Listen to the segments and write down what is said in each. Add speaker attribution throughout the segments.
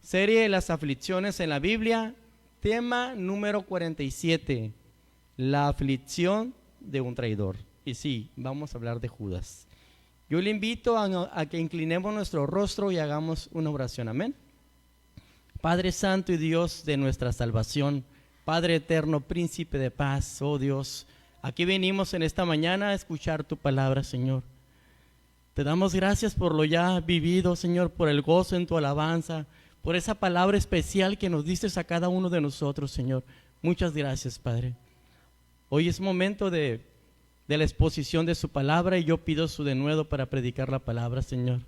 Speaker 1: Serie de las aflicciones en la Biblia, tema número 47, la aflicción de un traidor. Y sí, vamos a hablar de Judas. Yo le invito a que inclinemos nuestro rostro y hagamos una oración. Amén. Padre Santo y Dios de nuestra salvación, Padre eterno, príncipe de paz, oh Dios, aquí venimos en esta mañana a escuchar tu palabra, Señor. Te damos gracias por lo ya vivido, Señor, por el gozo en tu alabanza, por esa palabra especial que nos diste a cada uno de nosotros, Señor. Muchas gracias, Padre. Hoy es momento de la exposición de su palabra y yo pido su denuedo para predicar la palabra, Señor.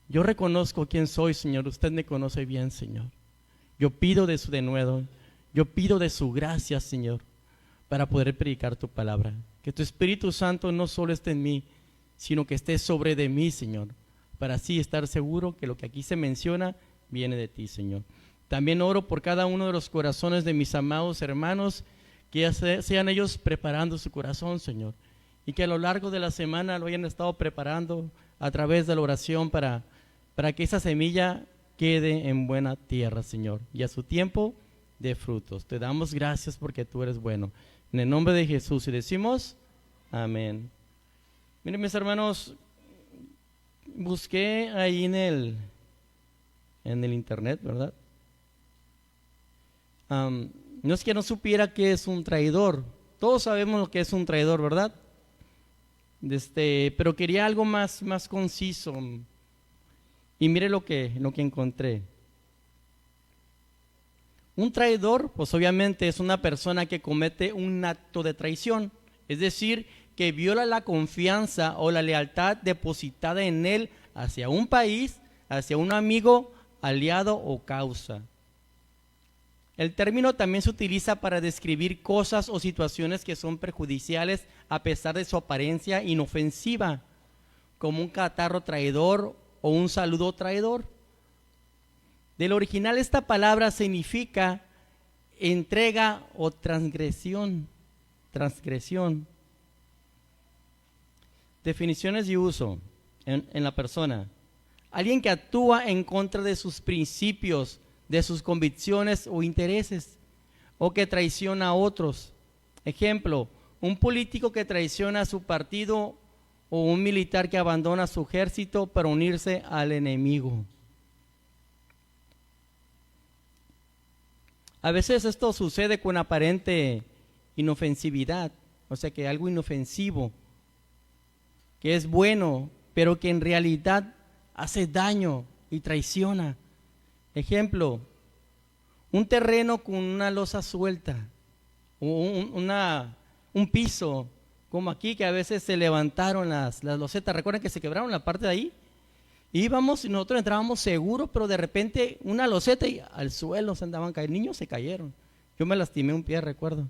Speaker 1: Yo reconozco quién soy, Señor. Usted me conoce bien, Señor. Yo pido de su denuedo, yo pido de su gracia, Señor, para poder predicar tu palabra. Que tu Espíritu Santo no solo esté en mí, sino que esté sobre de mí, Señor, para así estar seguro que lo que aquí se menciona viene de ti, Señor. También oro por cada uno de los corazones de mis amados hermanos, que sean ellos preparando su corazón, Señor, y que a lo largo de la semana lo hayan estado preparando a través de la oración para que esa semilla quede en buena tierra, Señor, y a su tiempo de frutos. Te damos gracias porque tú eres bueno. En el nombre de Jesús y decimos amén. Miren, mis hermanos, busqué ahí en el internet, ¿verdad? No es que no supiera qué es un traidor. Todos sabemos lo que es un traidor, ¿verdad? Pero quería algo más conciso. Y mire lo que encontré. Un traidor, pues obviamente es una persona que comete un acto de traición, es decir, que viola la confianza o la lealtad depositada en él hacia un país, hacia un amigo, aliado o causa. El término también se utiliza para describir cosas o situaciones que son perjudiciales a pesar de su apariencia inofensiva, como un catarro traidor o un saludo traidor. Del original esta palabra significa entrega o transgresión. Definiciones y uso en la persona. Alguien que actúa en contra de sus principios, de sus convicciones o intereses, o que traiciona a otros. Ejemplo, un político que traiciona a su partido o un militar que abandona su ejército para unirse al enemigo. A veces esto sucede con aparente inofensividad, o sea que algo inofensivo, que es bueno, pero que en realidad hace daño y traiciona. Ejemplo, un terreno con una losa suelta, un piso, como aquí que a veces se levantaron las losetas. ¿Recuerdan que se quebraron la parte de ahí? Íbamos y nosotros entrábamos seguros, pero de repente una loseta y al suelo se andaban cayendo. Niños se cayeron. Yo me lastimé un pie, recuerdo.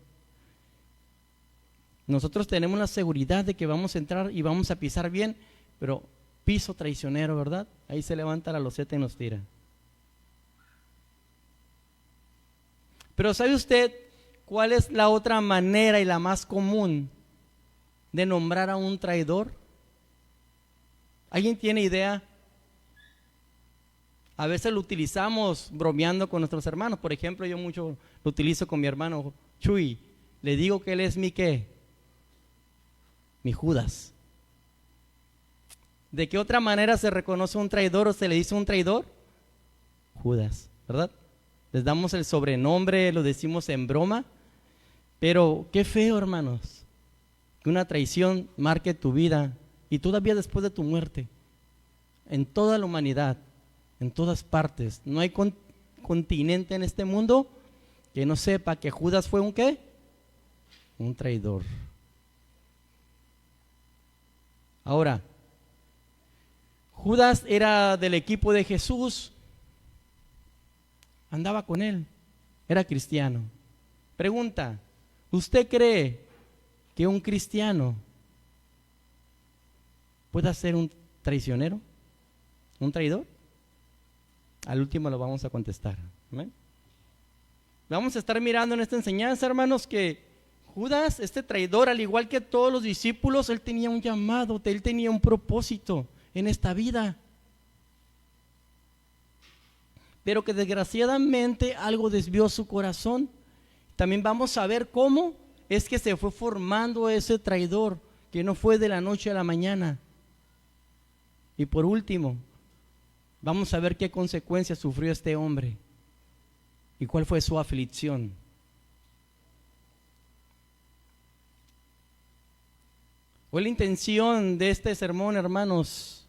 Speaker 1: Nosotros tenemos la seguridad de que vamos a entrar y vamos a pisar bien, pero piso traicionero, ¿verdad? Ahí se levanta la loseta y nos tira. Pero ¿sabe usted cuál es la otra manera y la más común de nombrar a un traidor? ¿Alguien tiene idea? A veces lo utilizamos bromeando con nuestros hermanos. Por ejemplo, yo mucho lo utilizo con mi hermano Chuy. Le digo que él es mi ¿qué? Mi Judas. ¿De qué otra manera se reconoce un traidor o se le dice un traidor? Judas, ¿verdad? Les damos el sobrenombre, lo decimos en broma. Pero qué feo, hermanos, que una traición marque tu vida y todavía después de tu muerte. En toda la humanidad, en todas partes, no hay continente en este mundo que no sepa que Judas fue un ¿qué? Un traidor. Ahora, Judas era del equipo de Jesús, andaba con él, era cristiano. Pregunta, ¿usted cree que un cristiano pueda ser un traicionero? ¿Un traidor? Al último lo vamos a contestar. ¿Amén? Vamos a estar mirando en esta enseñanza, hermanos, que Judas, este traidor, al igual que todos los discípulos, él tenía un llamado, él tenía un propósito en esta vida. pero que desgraciadamente algo desvió su corazón. También vamos a ver cómo es que se fue formando ese traidor, que no fue de la noche a la mañana. Y por último, vamos a ver qué consecuencias sufrió este hombre y cuál fue su aflicción. Hoy la intención de este sermón, hermanos,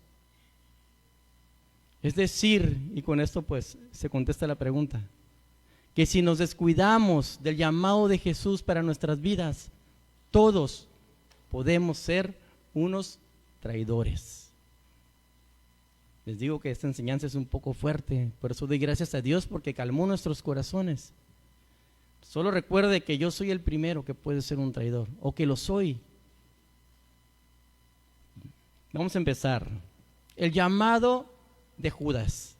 Speaker 1: es decir, y con esto pues se contesta la pregunta, que si nos descuidamos del llamado de Jesús para nuestras vidas, todos podemos ser unos traidores. Les digo que esta enseñanza es un poco fuerte, por eso doy gracias a Dios porque calmó nuestros corazones. Solo recuerde que yo soy el primero que puede ser un traidor, o que lo soy. Vamos a empezar. El llamado de Judas.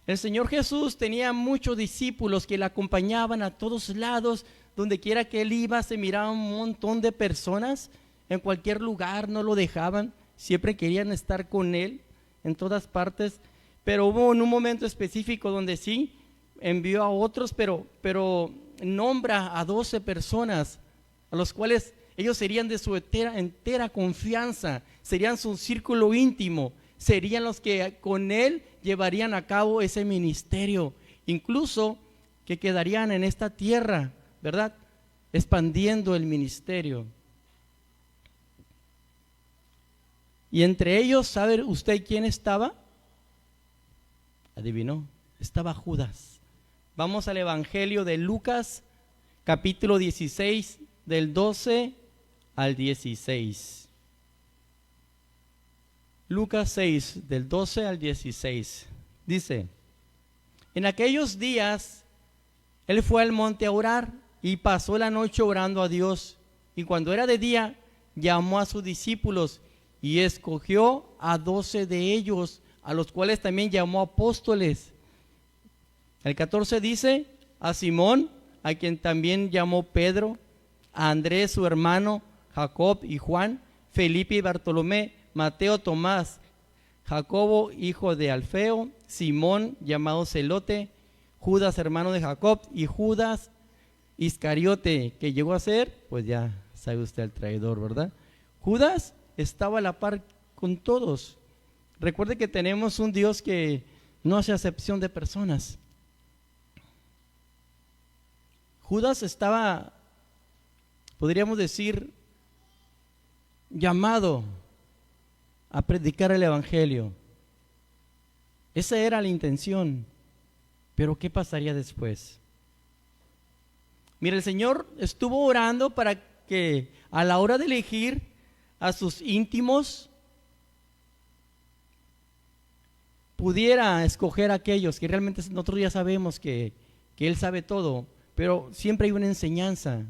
Speaker 1: El Señor Jesús tenía muchos discípulos que le acompañaban a todos lados, donde quiera que él iba, se miraba un montón de personas, en cualquier lugar no lo dejaban, siempre querían estar con él, en todas partes, pero hubo en un momento específico donde sí, envió a otros, pero nombra a 12 personas, a los cuales ellos serían de su entera confianza, serían su círculo íntimo, serían los que con él llevarían a cabo ese ministerio, incluso que quedarían en esta tierra, ¿verdad? Expandiendo el ministerio. Y entre ellos, ¿sabe usted quién estaba? Adivinó, estaba Judas. Vamos al Evangelio de Lucas, capítulo 16, del 12 al 16. Lucas 6, del 12 al 16. Dice: en aquellos días, él fue al monte a orar y pasó la noche orando a Dios. Y cuando era de día, llamó a sus discípulos y escogió a 12 de ellos, a los cuales también llamó apóstoles. El 14 dice: a Simón, a quien también llamó Pedro, a Andrés su hermano, Jacob y Juan, Felipe y Bartolomé, Mateo, Tomás, Jacobo hijo de Alfeo, Simón llamado Celote, Judas hermano de Jacob y Judas Iscariote, que llegó a ser, pues ya sabe usted, el traidor, ¿verdad? Judas estaba a la par con todos. Recuerde que tenemos un Dios que no hace acepción de personas. Judas estaba, podríamos decir, llamado a predicar el evangelio. Esa era la intención. Pero ¿qué pasaría después? Mira, el Señor estuvo orando para que a la hora de elegir a sus íntimos pudiera escoger a aquellos que realmente nosotros ya sabemos que Él sabe todo, pero siempre hay una enseñanza.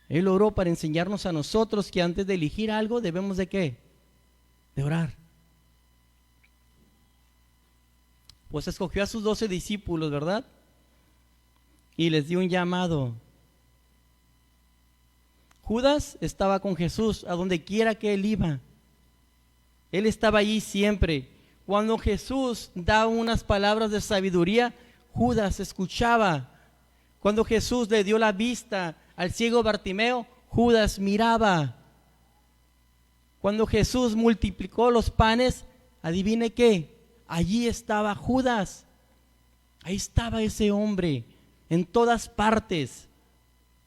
Speaker 1: Él oró para enseñarnos a nosotros que antes de elegir algo debemos de ¿qué? De orar. Pues escogió a sus 12 discípulos, ¿verdad? Y les dio un llamado. Judas estaba con Jesús a donde quiera que él iba. Él estaba allí siempre. Cuando Jesús daba unas palabras de sabiduría, Judas escuchaba. Cuando Jesús le dio la vista al ciego Bartimeo, Judas miraba. Cuando Jesús multiplicó los panes, adivine qué, allí estaba Judas. Ahí estaba ese hombre, en todas partes,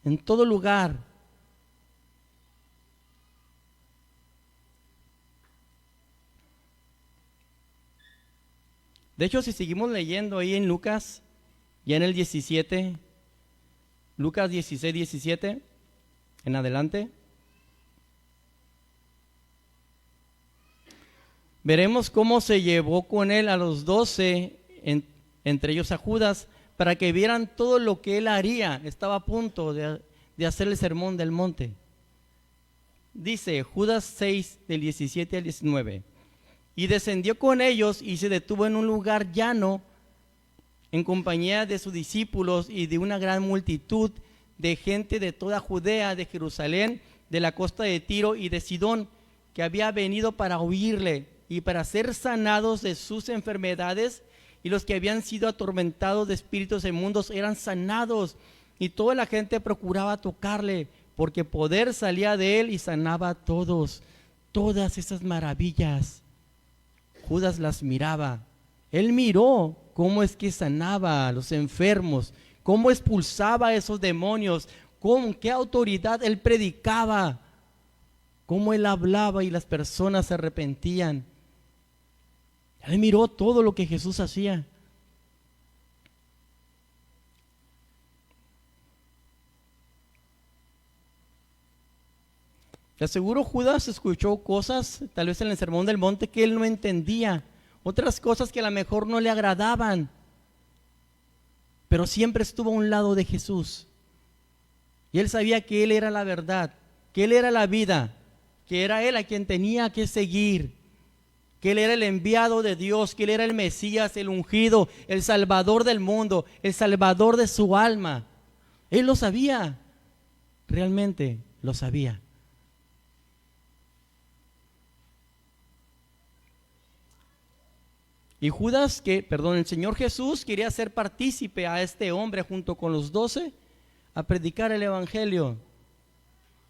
Speaker 1: en todo lugar. De hecho, si seguimos leyendo ahí en Lucas, ya en el 17, Lucas 16, 17, en adelante, veremos cómo se llevó con él a los 12, entre ellos a Judas, para que vieran todo lo que él haría. Estaba a punto de hacer el sermón del monte. Dice Judas 6, del 17 al 19. Y descendió con ellos y se detuvo en un lugar llano en compañía de sus discípulos y de una gran multitud de gente de toda Judea, de Jerusalén, de la costa de Tiro y de Sidón, que había venido para oírle. y para ser sanados de sus enfermedades, y los que habían sido atormentados de espíritus inmundos eran sanados, y toda la gente procuraba tocarle, porque poder salía de él y sanaba a todos. Todas esas maravillas Judas las miraba. Él miró cómo es que sanaba a los enfermos, cómo expulsaba a esos demonios, con qué autoridad él predicaba, cómo él hablaba y las personas se arrepentían. Él miró todo lo que Jesús hacía. Te aseguro, Judas escuchó cosas, tal vez en el Sermón del Monte, que él no entendía, otras cosas que a lo mejor no le agradaban, pero siempre estuvo a un lado de Jesús. Y él sabía que él era la verdad, que él era la vida, que era él a quien tenía que seguir, que él era el enviado de Dios, que él era el Mesías, el ungido, el Salvador del mundo, el Salvador de su alma. Él lo sabía, realmente lo sabía. Y Judas, el Señor Jesús quería ser partícipe a este hombre junto con los 12 a predicar el evangelio.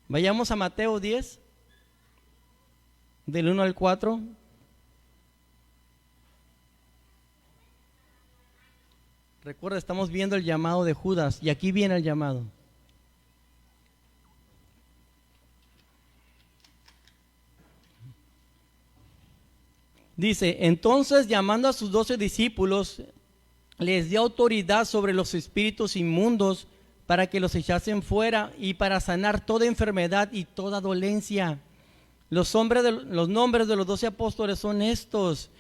Speaker 1: Vayamos a Mateo 10, del 1 al 4. Recuerda, estamos viendo el llamado de Judas y aquí viene el llamado. Dice, entonces llamando a sus 12 discípulos, les dio autoridad sobre los espíritus inmundos para que los echasen fuera y para sanar toda enfermedad y toda dolencia. Los nombres de los 12 apóstoles son estos.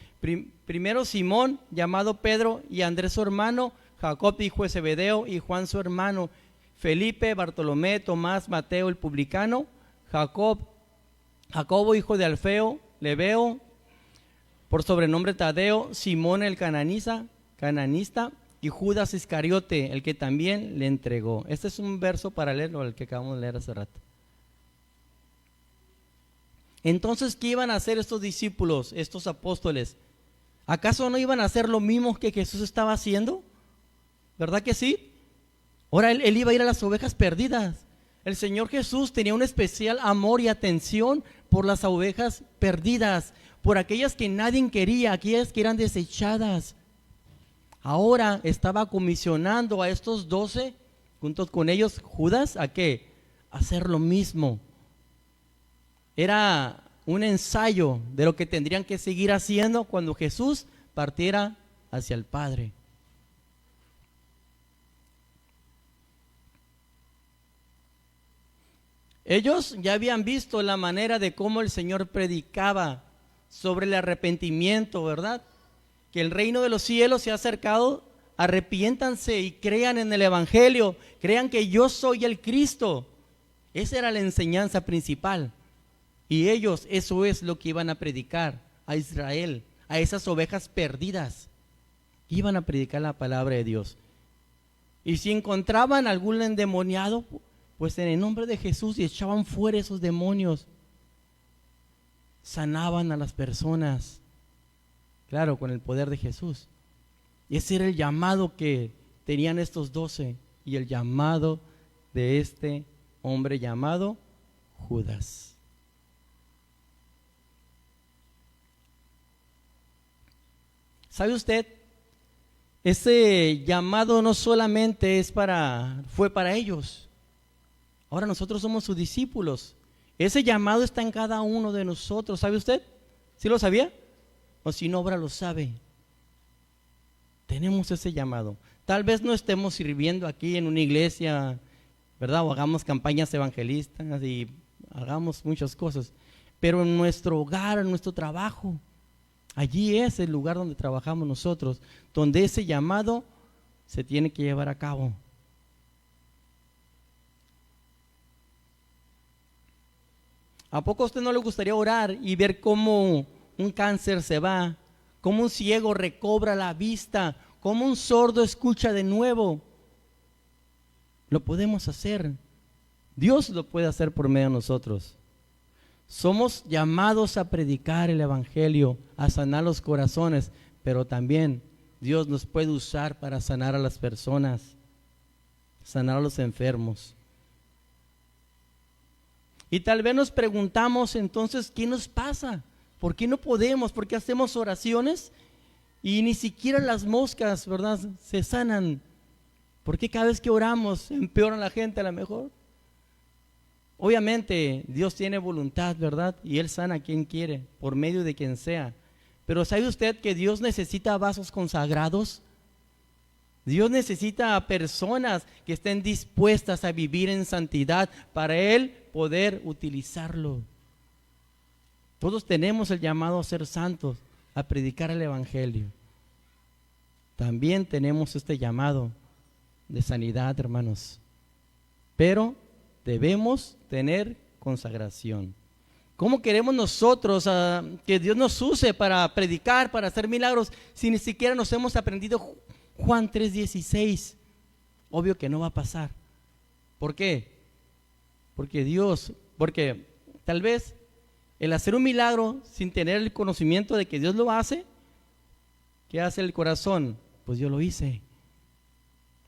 Speaker 1: Primero Simón, llamado Pedro, y Andrés su hermano, Jacob hijo de Zebedeo y Juan su hermano, Felipe, Bartolomé, Tomás, Mateo el publicano, Jacobo hijo de Alfeo, Lebeo, por sobrenombre Tadeo, Simón el cananista, y Judas Iscariote, el que también le entregó. Este es un verso paralelo al que acabamos de leer hace rato. Entonces, ¿qué iban a hacer estos discípulos, estos apóstoles? ¿Acaso no iban a hacer lo mismo que Jesús estaba haciendo? ¿Verdad que sí? Ahora él iba a ir a las ovejas perdidas. El Señor Jesús tenía un especial amor y atención por las ovejas perdidas, por aquellas que nadie quería, aquellas que eran desechadas. Ahora estaba comisionando a estos 12, junto con ellos Judas, ¿a qué? A hacer lo mismo. Era un ensayo de lo que tendrían que seguir haciendo cuando Jesús partiera hacia el Padre. Ellos ya habían visto la manera de cómo el Señor predicaba sobre el arrepentimiento, ¿verdad? Que el reino de los cielos se ha acercado, arrepiéntanse y crean en el evangelio, crean que yo soy el Cristo. Esa era la enseñanza principal. Y ellos, eso es lo que iban a predicar a Israel, a esas ovejas perdidas. Iban a predicar la palabra de Dios. Y si encontraban algún endemoniado, pues en el nombre de Jesús, y echaban fuera esos demonios, sanaban a las personas, claro, con el poder de Jesús. Y ese era el llamado que tenían estos 12 y el llamado de este hombre llamado Judas. ¿Sabe usted? Ese llamado no solamente fue para ellos. Ahora nosotros somos sus discípulos. Ese llamado está en cada uno de nosotros. ¿Sabe usted? ¿Sí lo sabía? O si no, ahora lo sabe. Tenemos ese llamado. Tal vez no estemos sirviendo aquí en una iglesia, ¿verdad? O hagamos campañas evangelistas y hagamos muchas cosas. Pero en nuestro hogar, en nuestro trabajo, allí es el lugar donde trabajamos nosotros, donde ese llamado se tiene que llevar a cabo. ¿A poco a usted no le gustaría orar y ver cómo un cáncer se va, cómo un ciego recobra la vista, cómo un sordo escucha de nuevo? Lo podemos hacer. Dios lo puede hacer por medio de nosotros. Somos llamados a predicar el evangelio, a sanar los corazones, pero también Dios nos puede usar para sanar a las personas, sanar a los enfermos. Y tal vez nos preguntamos entonces, ¿qué nos pasa? ¿Por qué no podemos? ¿Por qué hacemos oraciones y ni siquiera las moscas, verdad, se sanan? ¿Por qué cada vez que oramos empeora la gente a lo mejor? Obviamente Dios tiene voluntad, ¿verdad? Y Él sana a quien quiere, por medio de quien sea. Pero ¿sabe usted que Dios necesita vasos consagrados? Dios necesita a personas que estén dispuestas a vivir en santidad para Él poder utilizarlo. Todos tenemos el llamado a ser santos, a predicar el evangelio. También tenemos este llamado de sanidad, hermanos. Pero debemos tener consagración. ¿Cómo queremos nosotros que Dios nos use para predicar, para hacer milagros, si ni siquiera nos hemos aprendido Juan 3:16? Obvio que no va a pasar. ¿Por qué? Porque tal vez el hacer un milagro sin tener el conocimiento de que Dios lo hace, ¿qué hace el corazón? Pues yo lo hice.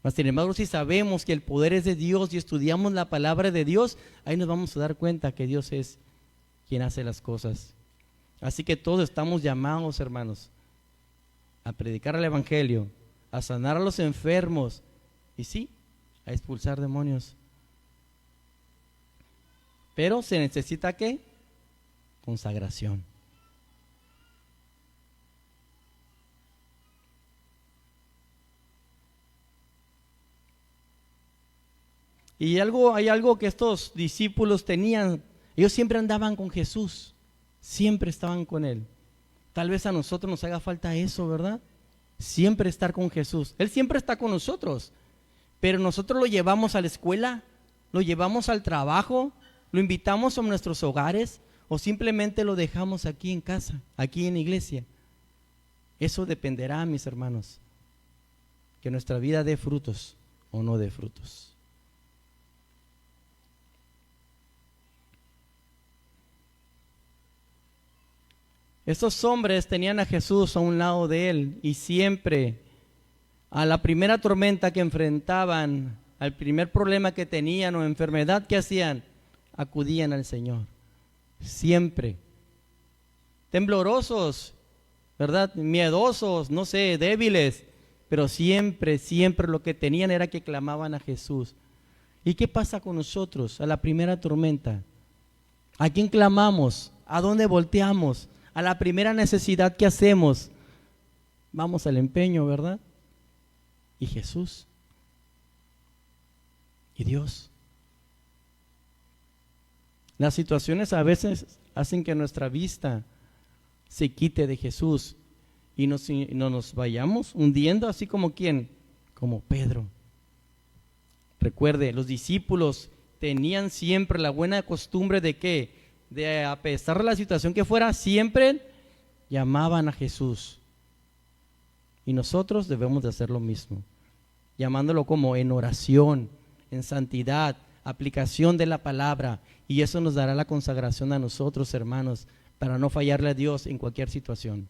Speaker 1: Mas sin embargo, si sabemos que el poder es de Dios y estudiamos la palabra de Dios, ahí nos vamos a dar cuenta que Dios es quien hace las cosas. Así que todos estamos llamados, hermanos, a predicar el evangelio, a sanar a los enfermos y sí, a expulsar demonios. Pero se necesita ¿qué? Consagración. Y hay algo que estos discípulos tenían. Ellos siempre andaban con Jesús, siempre estaban con Él. Tal vez a nosotros nos haga falta eso, ¿verdad? Siempre estar con Jesús. Él siempre está con nosotros, pero nosotros lo llevamos a la escuela, lo llevamos al trabajo, lo invitamos a nuestros hogares o simplemente lo dejamos aquí en casa, aquí en la iglesia. Eso dependerá, mis hermanos, que nuestra vida dé frutos o no dé frutos. Estos hombres tenían a Jesús a un lado de él y siempre a la primera tormenta que enfrentaban, al primer problema que tenían o enfermedad, ¿qué hacían? Acudían al Señor. Siempre. Temblorosos, ¿verdad? Miedosos, no sé, débiles, pero siempre lo que tenían era que clamaban a Jesús. ¿Y qué pasa con nosotros a la primera tormenta? ¿A quién clamamos? ¿A dónde volteamos? A la primera necesidad que hacemos, vamos al empeño, ¿verdad? Y Jesús. Y Dios. Las situaciones a veces hacen que nuestra vista se quite de Jesús y no nos vayamos hundiendo, así como ¿quién? Como Pedro. Recuerde, los discípulos tenían siempre la buena costumbre de ¿qué? De a pesar de la situación que fuera, siempre llamaban a Jesús. Y nosotros debemos de hacer lo mismo, llamándolo como en oración, en santidad, aplicación de la palabra. Y eso nos dará la consagración a nosotros, hermanos, para no fallarle a Dios en cualquier situación.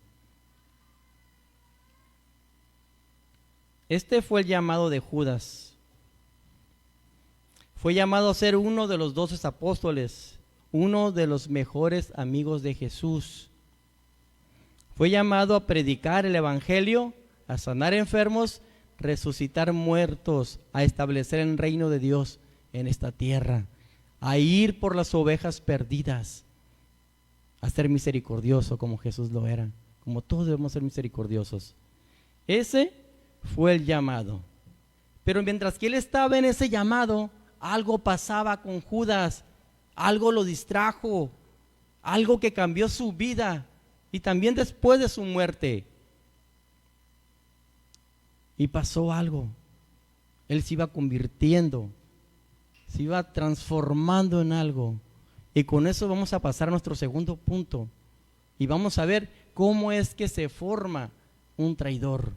Speaker 1: Este fue el llamado de Judas. Fue llamado a ser uno de los 12 apóstoles, uno de los mejores amigos de Jesús. Fue llamado a predicar el evangelio, a sanar enfermos, resucitar muertos, a establecer el reino de Dios en esta tierra, a ir por las ovejas perdidas, a ser misericordioso como Jesús lo era, como todos debemos ser misericordiosos. Ese fue el llamado. Pero mientras que él estaba en ese llamado, algo pasaba con Judas. Algo lo distrajo, algo que cambió su vida y también después de su muerte. Y pasó algo. Él se iba convirtiendo, se iba transformando en algo. Y con eso vamos a pasar a nuestro segundo punto. Y vamos a ver cómo es que se forma un traidor.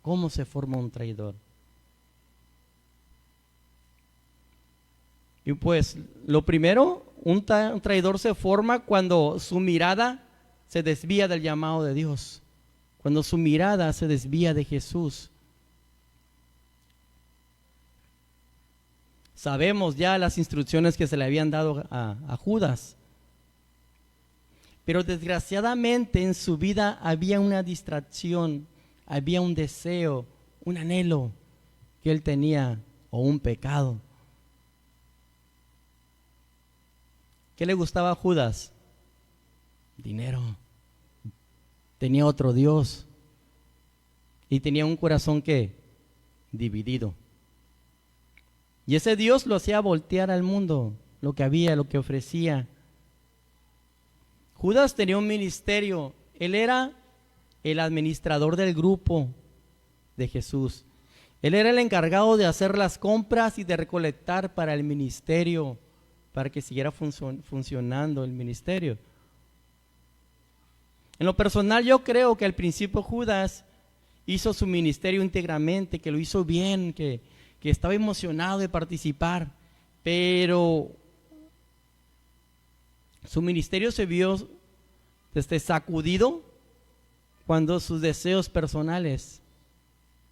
Speaker 1: ¿Cómo se forma un traidor? Y pues lo primero un traidor se forma cuando su mirada se desvía del llamado de Dios, cuando su mirada se desvía de Jesús. Sabemos ya las instrucciones que se le habían dado a Judas, pero desgraciadamente en su vida había una distracción, había un deseo, un anhelo que él tenía, o un pecado. ¿Qué le gustaba a Judas? Dinero. Tenía otro Dios y tenía un corazón que dividido. Y ese Dios lo hacía voltear al mundo, lo que había, lo que ofrecía. Judas tenía un ministerio. Él era el administrador del grupo de Jesús. Él era el encargado de hacer las compras y de recolectar para el ministerio, para que siguiera funcionando el ministerio. En lo personal, yo creo que al principio Judas hizo su ministerio íntegramente, que lo hizo bien, que estaba emocionado de participar, pero su ministerio se vio sacudido cuando sus deseos personales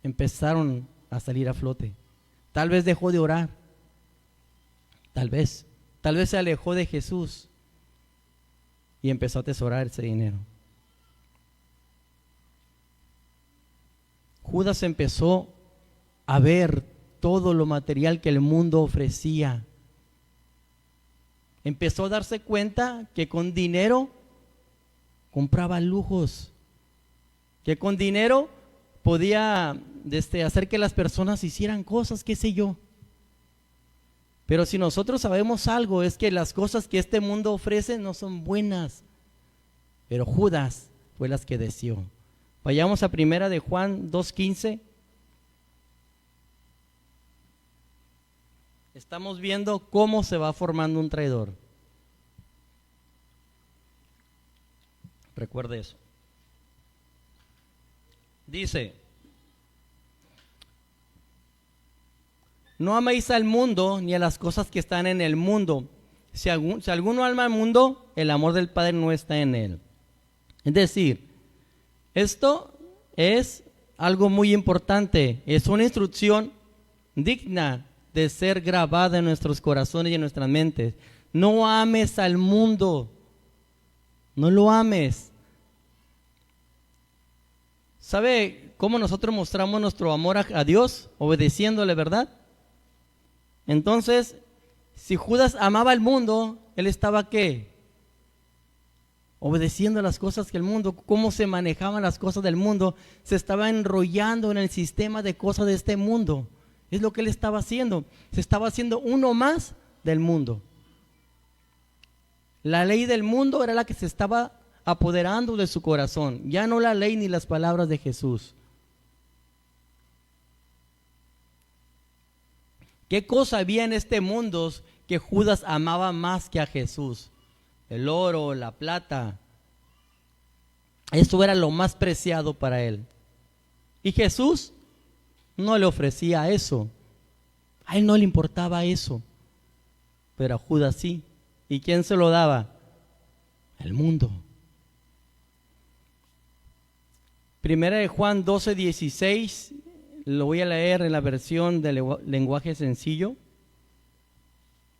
Speaker 1: empezaron a salir a flote. Tal vez dejó de orar, tal vez se alejó de Jesús y empezó a atesorar ese dinero. Judas empezó a ver todo lo material que el mundo ofrecía. Empezó a darse cuenta que con dinero compraba lujos, que con dinero podía hacer que las personas hicieran cosas, qué sé yo. Pero si nosotros sabemos algo, es que las cosas que este mundo ofrece no son buenas. Pero Judas fue las que deseó. Vayamos a primera de Juan 2:15. Estamos viendo cómo se va formando un traidor. Recuerde eso. Dice: no améis al mundo ni a las cosas que están en el mundo. Si alguno ama al mundo, el amor del Padre no está en él. Es decir, esto es algo muy importante. Es una instrucción digna de ser grabada en nuestros corazones y en nuestras mentes. No ames al mundo. No lo ames. ¿Sabe cómo nosotros mostramos nuestro amor a Dios? Obedeciéndole, ¿verdad? Entonces, si Judas amaba al mundo, él estaba ¿qué? Obedeciendo las cosas que el mundo, cómo se manejaban las cosas del mundo, se estaba enrollando en el sistema de cosas de este mundo. Es lo que él estaba haciendo. Se estaba haciendo uno más del mundo. La ley del mundo era la que se estaba apoderando de su corazón, ya no la ley ni las palabras de Jesús. ¿Qué cosa había en este mundo que Judas amaba más que a Jesús? El oro, la plata. Eso era lo más preciado para él. Y Jesús no le ofrecía eso. A él no le importaba eso. Pero a Judas sí. ¿Y quién se lo daba? El mundo. Primera de Juan 12:16. Lo voy a leer en la versión del lenguaje sencillo.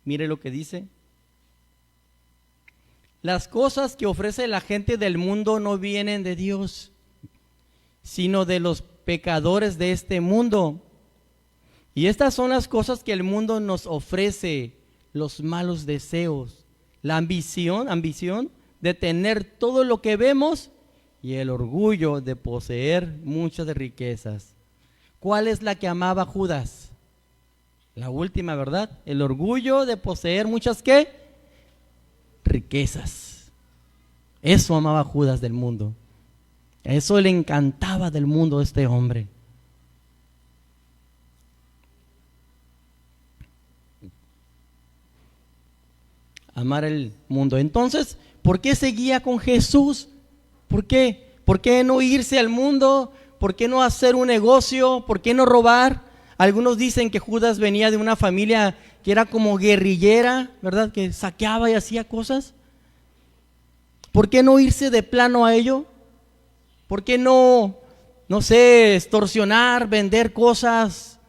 Speaker 1: Mire lo que dice. Las cosas que ofrece la gente del mundo no vienen de Dios, sino de los pecadores de este mundo. Y estas son las cosas que el mundo nos ofrece: los malos deseos, la ambición de tener todo lo que vemos y el orgullo de poseer muchas riquezas. ¿Cuál es la que amaba Judas? La última, ¿verdad? El orgullo de poseer muchas ¿qué? Riquezas. Eso amaba Judas del mundo. Eso le encantaba del mundo a este hombre. Amar el mundo. Entonces, ¿por qué seguía con Jesús? ¿Por qué? ¿Por qué no irse al mundo? ¿Por qué no hacer un negocio? ¿Por qué no robar? Algunos dicen que Judas venía de una familia que era como guerrillera, ¿verdad? Que saqueaba y hacía cosas. ¿Por qué no irse de plano a ello? ¿Por qué no sé, extorsionar, vender cosas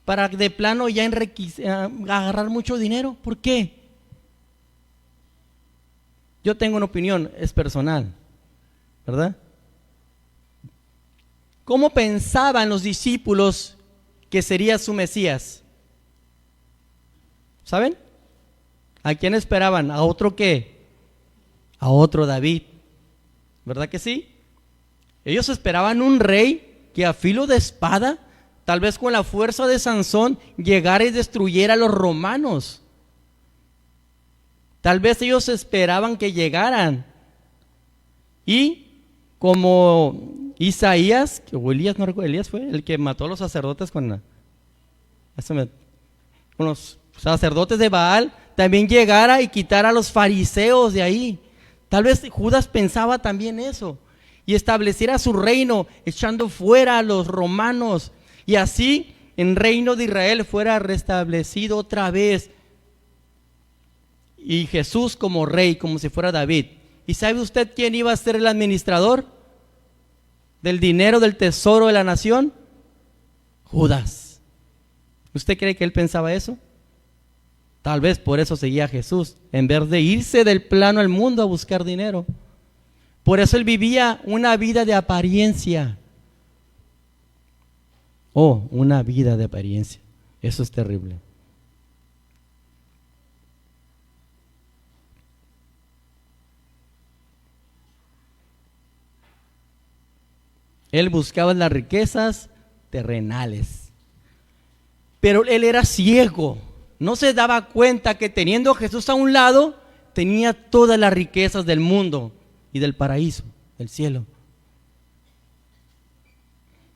Speaker 1: para de plano ya agarrar mucho dinero? ¿Por qué? Yo tengo una opinión, es personal, ¿verdad? ¿Cómo pensaban los discípulos que sería su Mesías? ¿Saben? ¿A quién esperaban? ¿A otro qué? A otro David, ¿verdad que sí? Ellos esperaban un rey que a filo de espada, tal vez con la fuerza de Sansón, llegara y destruyera a los romanos. Tal vez ellos esperaban que llegaran y como Isaías, o Elías, no recuerdo, Elías fue el que mató a los sacerdotes con los sacerdotes de Baal, también llegara y quitara a los fariseos de ahí. Tal vez Judas pensaba también eso, y estableciera su reino echando fuera a los romanos, y así el reino de Israel fuera restablecido otra vez, y Jesús como rey, como si fuera David. ¿Y sabe usted quién iba a ser el administrador del dinero del tesoro de la nación? Judas. ¿Usted cree que él pensaba eso? Tal vez por eso seguía a Jesús, en vez de irse del plano al mundo a buscar dinero. Por eso él vivía una vida de apariencia. Oh, una vida de apariencia. Eso es terrible. Él buscaba las riquezas terrenales. Pero él era ciego. No se daba cuenta que teniendo a Jesús a un lado, tenía todas las riquezas del mundo y del paraíso, del cielo.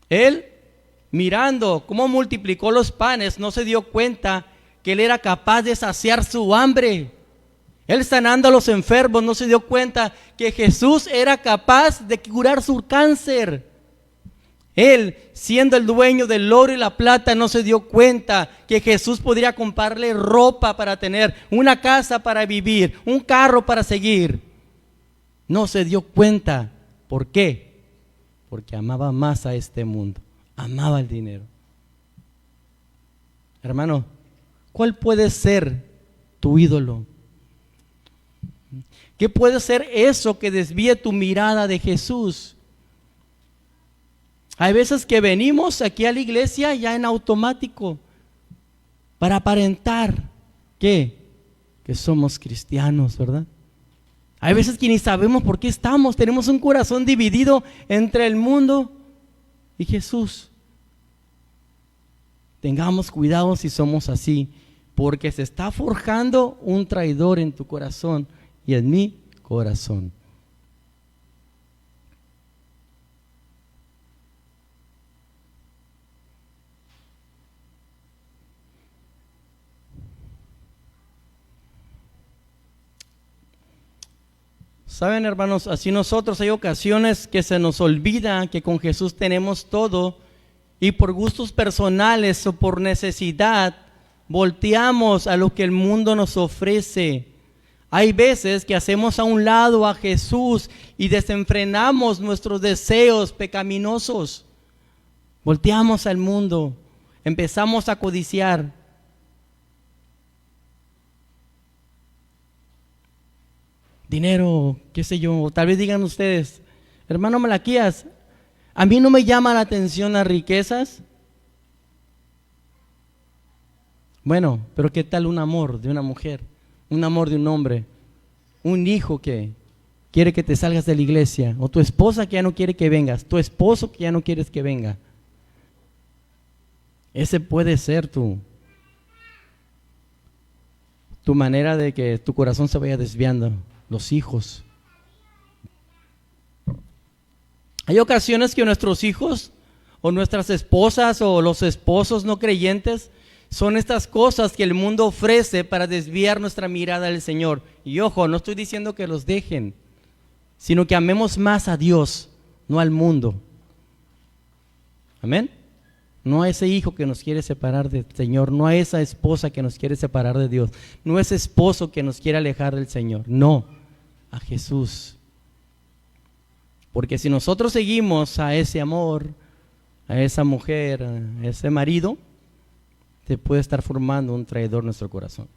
Speaker 1: Él, mirando cómo multiplicó los panes, no se dio cuenta que él era capaz de saciar su hambre. Él, sanando a los enfermos, no se dio cuenta que Jesús era capaz de curar su cáncer. Él, siendo el dueño del oro y la plata, no se dio cuenta que Jesús podría comprarle ropa para tener, una casa para vivir, un carro para seguir. No se dio cuenta. ¿Por qué? Porque amaba más a este mundo, amaba el dinero. Hermano, ¿cuál puede ser tu ídolo? ¿Qué puede ser eso que desvíe tu mirada de Jesús? Hay veces que venimos aquí a la iglesia ya en automático para aparentar que somos cristianos, ¿verdad? Hay veces que ni sabemos por qué estamos, tenemos un corazón dividido entre el mundo y Jesús. Tengamos cuidado si somos así, porque se está forjando un traidor en tu corazón y en mi corazón. Saben, hermanos, así nosotros hay ocasiones que se nos olvida que con Jesús tenemos todo y por gustos personales o por necesidad volteamos a lo que el mundo nos ofrece. Hay veces que hacemos a un lado a Jesús y desenfrenamos nuestros deseos pecaminosos. Volteamos al mundo, empezamos a codiciar. Dinero, qué sé yo, tal vez digan ustedes, hermano Malaquías, a mí no me llama la atención las riquezas. Bueno, pero ¿qué tal un amor de una mujer? Un amor de un hombre, un hijo que quiere que te salgas de la iglesia, o tu esposa que ya no quiere que vengas, tu esposo que ya no quieres que venga. Ese puede ser tu manera de que tu corazón se vaya desviando. Los hijos. Hay ocasiones que nuestros hijos o nuestras esposas o los esposos no creyentes son estas cosas que el mundo ofrece para desviar nuestra mirada del Señor. Y ojo, no estoy diciendo que los dejen, sino que amemos más a Dios, no al mundo. Amén. no a ese hijo que nos quiere separar del Señor, no a esa esposa que nos quiere separar de Dios, no a ese esposo que nos quiere alejar del Señor, no, a Jesús. Porque si nosotros seguimos a ese amor, a esa mujer, a ese marido, se puede estar formando un traidor en nuestro corazón.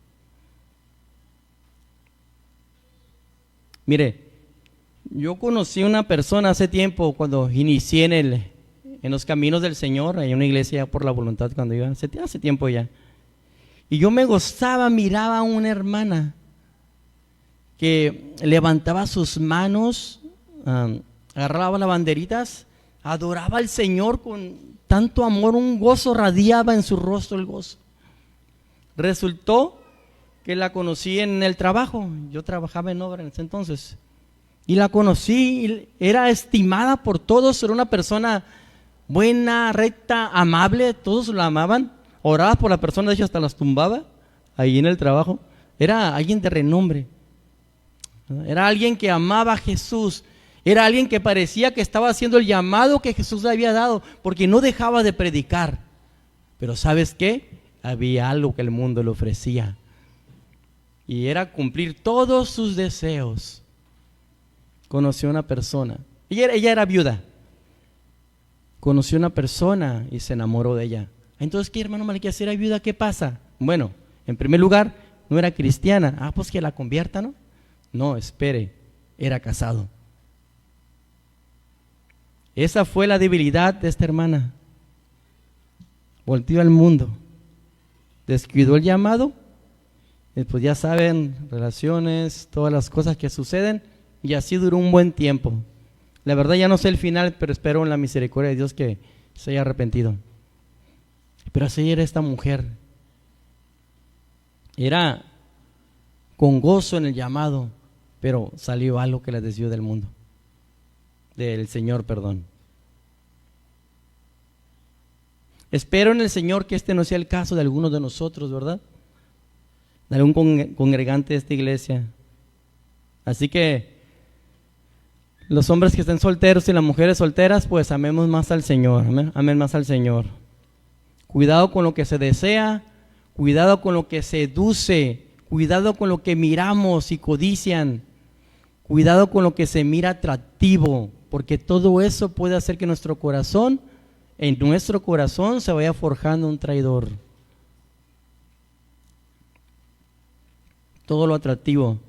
Speaker 1: Mire, yo conocí una persona hace tiempo cuando inicié en los caminos del Señor, en una iglesia por la voluntad cuando iba, hace tiempo ya. Y yo me gozaba, miraba a una hermana que levantaba sus manos, agarraba las banderitas, adoraba al Señor con tanto amor, un gozo radiaba en su rostro el gozo. Resultó que la conocí en el trabajo, yo trabajaba en obra en ese entonces, y la conocí, era estimada por todos, era una persona buena, recta, amable, todos la amaban, oraba por la persona, de hecho hasta las tumbaba ahí en el trabajo. Era alguien de renombre, era alguien que amaba a Jesús, era alguien que parecía que estaba haciendo el llamado que Jesús le había dado, porque no dejaba de predicar. Pero ¿sabes qué? Había algo que el mundo le ofrecía, y era cumplir todos sus deseos. Conoció a una persona, ella era viuda, conoció a una persona y se enamoró de ella. Entonces, ¿qué, hermano Malaquías? ¿Era viuda? ¿Qué pasa? Bueno, en primer lugar, no era cristiana. Pues que la convierta, ¿no? No, espere, era casado. Esa fue la debilidad de esta hermana. Volteó al mundo, descuidó el llamado, y pues ya saben, relaciones, todas las cosas que suceden, y así duró un buen tiempo. La verdad ya no sé el final, pero espero en la misericordia de Dios que se haya arrepentido. Pero así era esta mujer. Era con gozo en el llamado, pero salió algo que la desvió del mundo, del Señor, perdón. Espero en el Señor que este no sea el caso de algunos de nosotros, ¿verdad? De algún congregante de esta iglesia. Así que los hombres que estén solteros y las mujeres solteras, pues amemos más al Señor, amen más al Señor. Cuidado con lo que se desea, cuidado con lo que seduce, cuidado con lo que miramos y codician, cuidado con lo que se mira atractivo, porque todo eso puede hacer que en nuestro corazón se vaya forjando un traidor. Todo lo atractivo,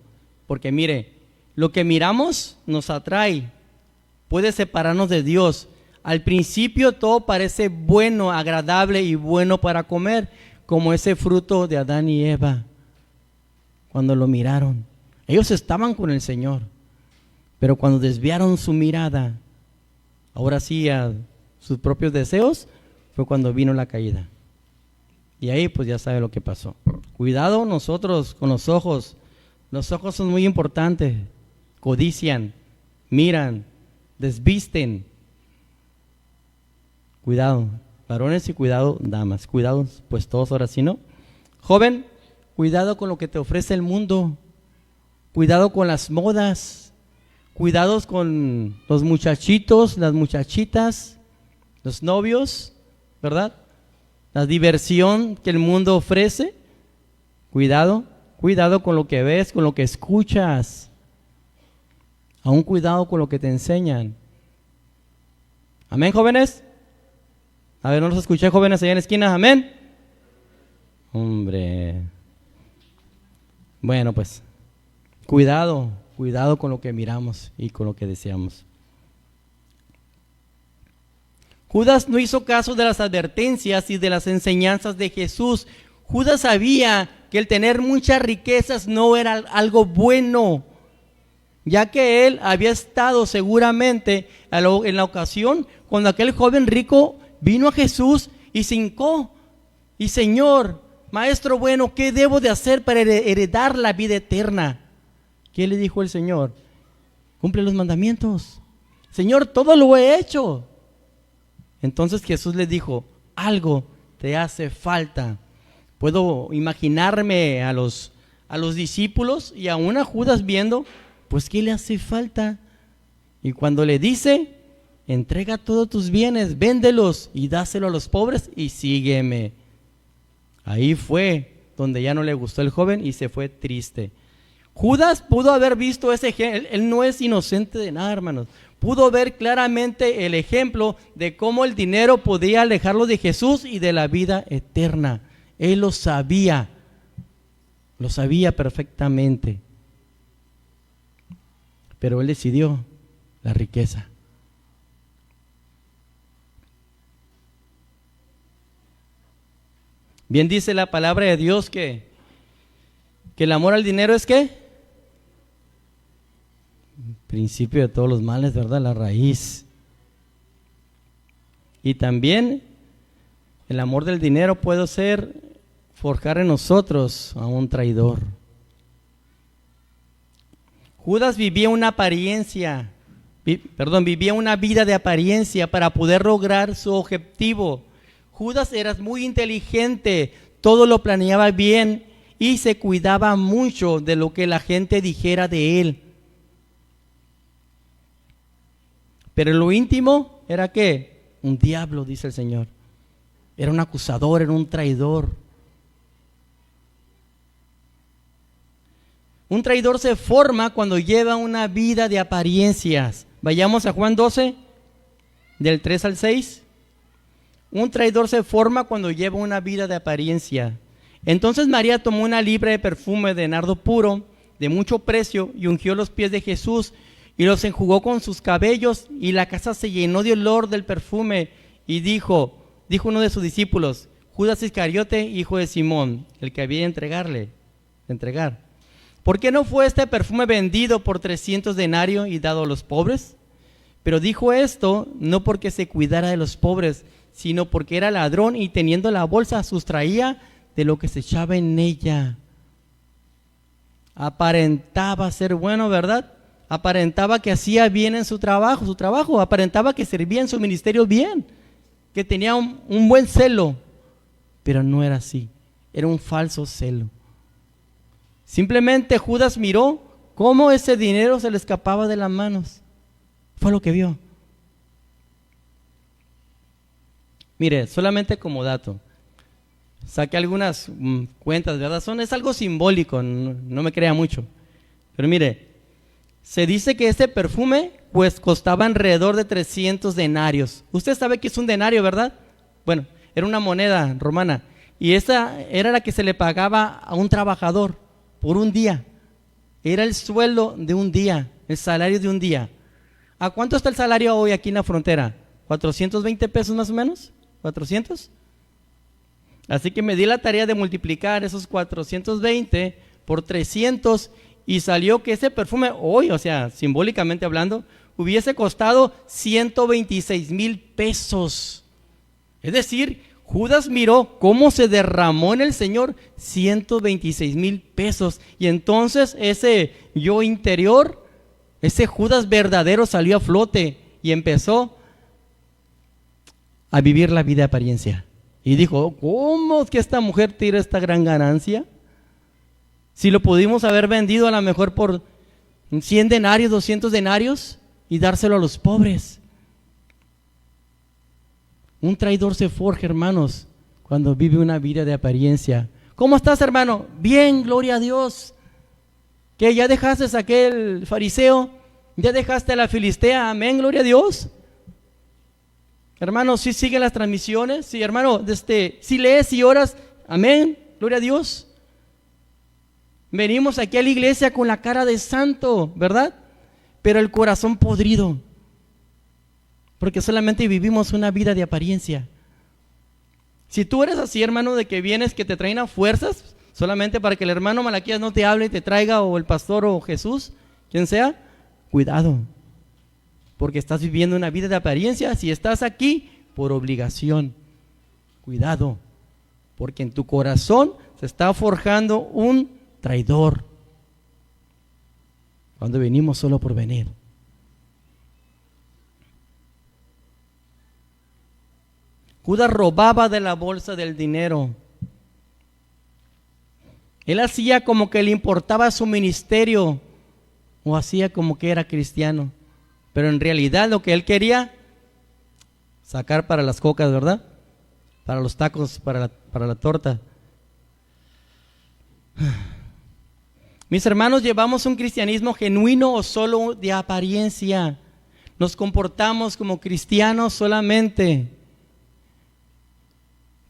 Speaker 1: porque mire, lo que miramos nos atrae, puede separarnos de Dios. Al principio todo parece bueno, agradable y bueno para comer, como ese fruto de Adán y Eva. Cuando lo miraron, ellos estaban con el Señor, pero cuando desviaron su mirada, ahora sí a sus propios deseos, fue cuando vino la caída. Y ahí pues ya sabe lo que pasó. Cuidado nosotros con los ojos son muy importantes. Codician, miran, desvisten. Cuidado, varones, y cuidado, damas. Cuidado, pues todos ahora sí, ¿no? Joven, cuidado con lo que te ofrece el mundo. Cuidado con las modas. Cuidados con los muchachitos, las muchachitas, los novios, ¿verdad? La diversión que el mundo ofrece. Cuidado con lo que ves, con lo que escuchas. Aún cuidado con lo que te enseñan. Amén, jóvenes. A ver, no los escuché, jóvenes allá en la esquina. Amén. Hombre. Bueno, pues, cuidado con lo que miramos y con lo que deseamos. Judas no hizo caso de las advertencias y de las enseñanzas de Jesús. Judas sabía que el tener muchas riquezas no era algo bueno, ya que él había estado seguramente en la ocasión cuando aquel joven rico vino a Jesús y se hincó. Y Señor, Maestro bueno, ¿qué debo de hacer para heredar la vida eterna? ¿Qué le dijo el Señor? Cumple los mandamientos. Señor, todo lo he hecho. Entonces Jesús le dijo, algo te hace falta. Puedo imaginarme a los discípulos y aún a Judas viendo, pues ¿qué le hace falta? Y cuando le dice, entrega todos tus bienes, véndelos y dáselo a los pobres y sígueme. Ahí fue donde ya no le gustó el joven y se fue triste. Judas pudo haber visto ese ejemplo. Él no es inocente de nada, hermanos. Pudo ver claramente el ejemplo de cómo el dinero podía alejarlo de Jesús y de la vida eterna. Él lo sabía perfectamente. Pero él decidió la riqueza. Bien dice la palabra de Dios que el amor al dinero es ¿qué? Principio de todos los males, ¿verdad? La raíz. Y también el amor del dinero puede ser forjar en nosotros a un traidor. Judas vivía una vida de apariencia para poder lograr su objetivo. Judas era muy inteligente, todo lo planeaba bien y se cuidaba mucho de lo que la gente dijera de él. Pero en lo íntimo era ¿qué? Un diablo, dice el Señor. Era un acusador, era un traidor. Un traidor se forma cuando lleva una vida de apariencias. Vayamos a Juan 12, del 3 al 6. Un traidor se forma cuando lleva una vida de apariencia. Entonces María tomó una libra de perfume de nardo puro, de mucho precio, y ungió los pies de Jesús, y los enjugó con sus cabellos, y la casa se llenó de olor del perfume. Y dijo uno de sus discípulos, Judas Iscariote, hijo de Simón, el que había de entregar. ¿Por qué no fue este perfume vendido por 300 denarios y dado a los pobres? Pero dijo esto no porque se cuidara de los pobres, sino porque era ladrón y teniendo la bolsa sustraía de lo que se echaba en ella. Aparentaba ser bueno, ¿verdad? Aparentaba que hacía bien en su trabajo, aparentaba que servía en su ministerio bien, que tenía un buen celo, pero no era así, era un falso celo. Simplemente Judas miró cómo ese dinero se le escapaba de las manos. Fue lo que vio. Mire, solamente como dato, saqué algunas cuentas, ¿verdad? Es algo simbólico, no me crea mucho. Pero mire, se dice que este perfume pues costaba alrededor de 300 denarios. Usted sabe que es un denario, ¿verdad? Bueno, era una moneda romana. Y esa era la que se le pagaba a un trabajador por un día. Era el sueldo de un día, el salario de un día. ¿A cuánto está el salario hoy aquí en la frontera? ¿420 pesos más o menos? ¿400? Así que me di la tarea de multiplicar esos 420 por 300 y salió que ese perfume hoy, o sea, simbólicamente hablando, hubiese costado 126,000 pesos. Es decir, Judas miró cómo se derramó en el Señor 126,000 pesos. Y entonces ese yo interior, ese Judas verdadero salió a flote y empezó a vivir la vida de apariencia. Y dijo, ¿cómo es que esta mujer tira esta gran ganancia? Si lo pudimos haber vendido a lo mejor por 100 denarios, 200 denarios y dárselo a los pobres. Un traidor se forja, hermanos, cuando vive una vida de apariencia. ¿Cómo estás, hermano? Bien, gloria a Dios. ¿Qué, ya dejaste a aquel fariseo? ¿Ya dejaste a la filistea? Amén, gloria a Dios. Hermano, si siguen las transmisiones, sí, hermano, si lees y oras, amén, gloria a Dios. Venimos aquí a la iglesia con la cara de santo, ¿verdad? Pero el corazón podrido, porque solamente vivimos una vida de apariencia. Si tú eres así, hermano, de que vienes, que te traen a fuerzas, solamente para que el hermano Malaquías no te hable y te traiga, o el pastor o Jesús, quien sea, cuidado, porque estás viviendo una vida de apariencia. Si estás aquí por obligación, cuidado, porque en tu corazón se está forjando un traidor, cuando venimos solo por venir. Judas robaba de la bolsa del dinero. Él hacía como que le importaba su ministerio, o hacía como que era cristiano, pero en realidad lo que él quería sacar para las cocas, ¿verdad? Para los tacos, para la torta. Mis hermanos, ¿llevamos un cristianismo genuino o solo de apariencia? ¿Nos comportamos como cristianos solamente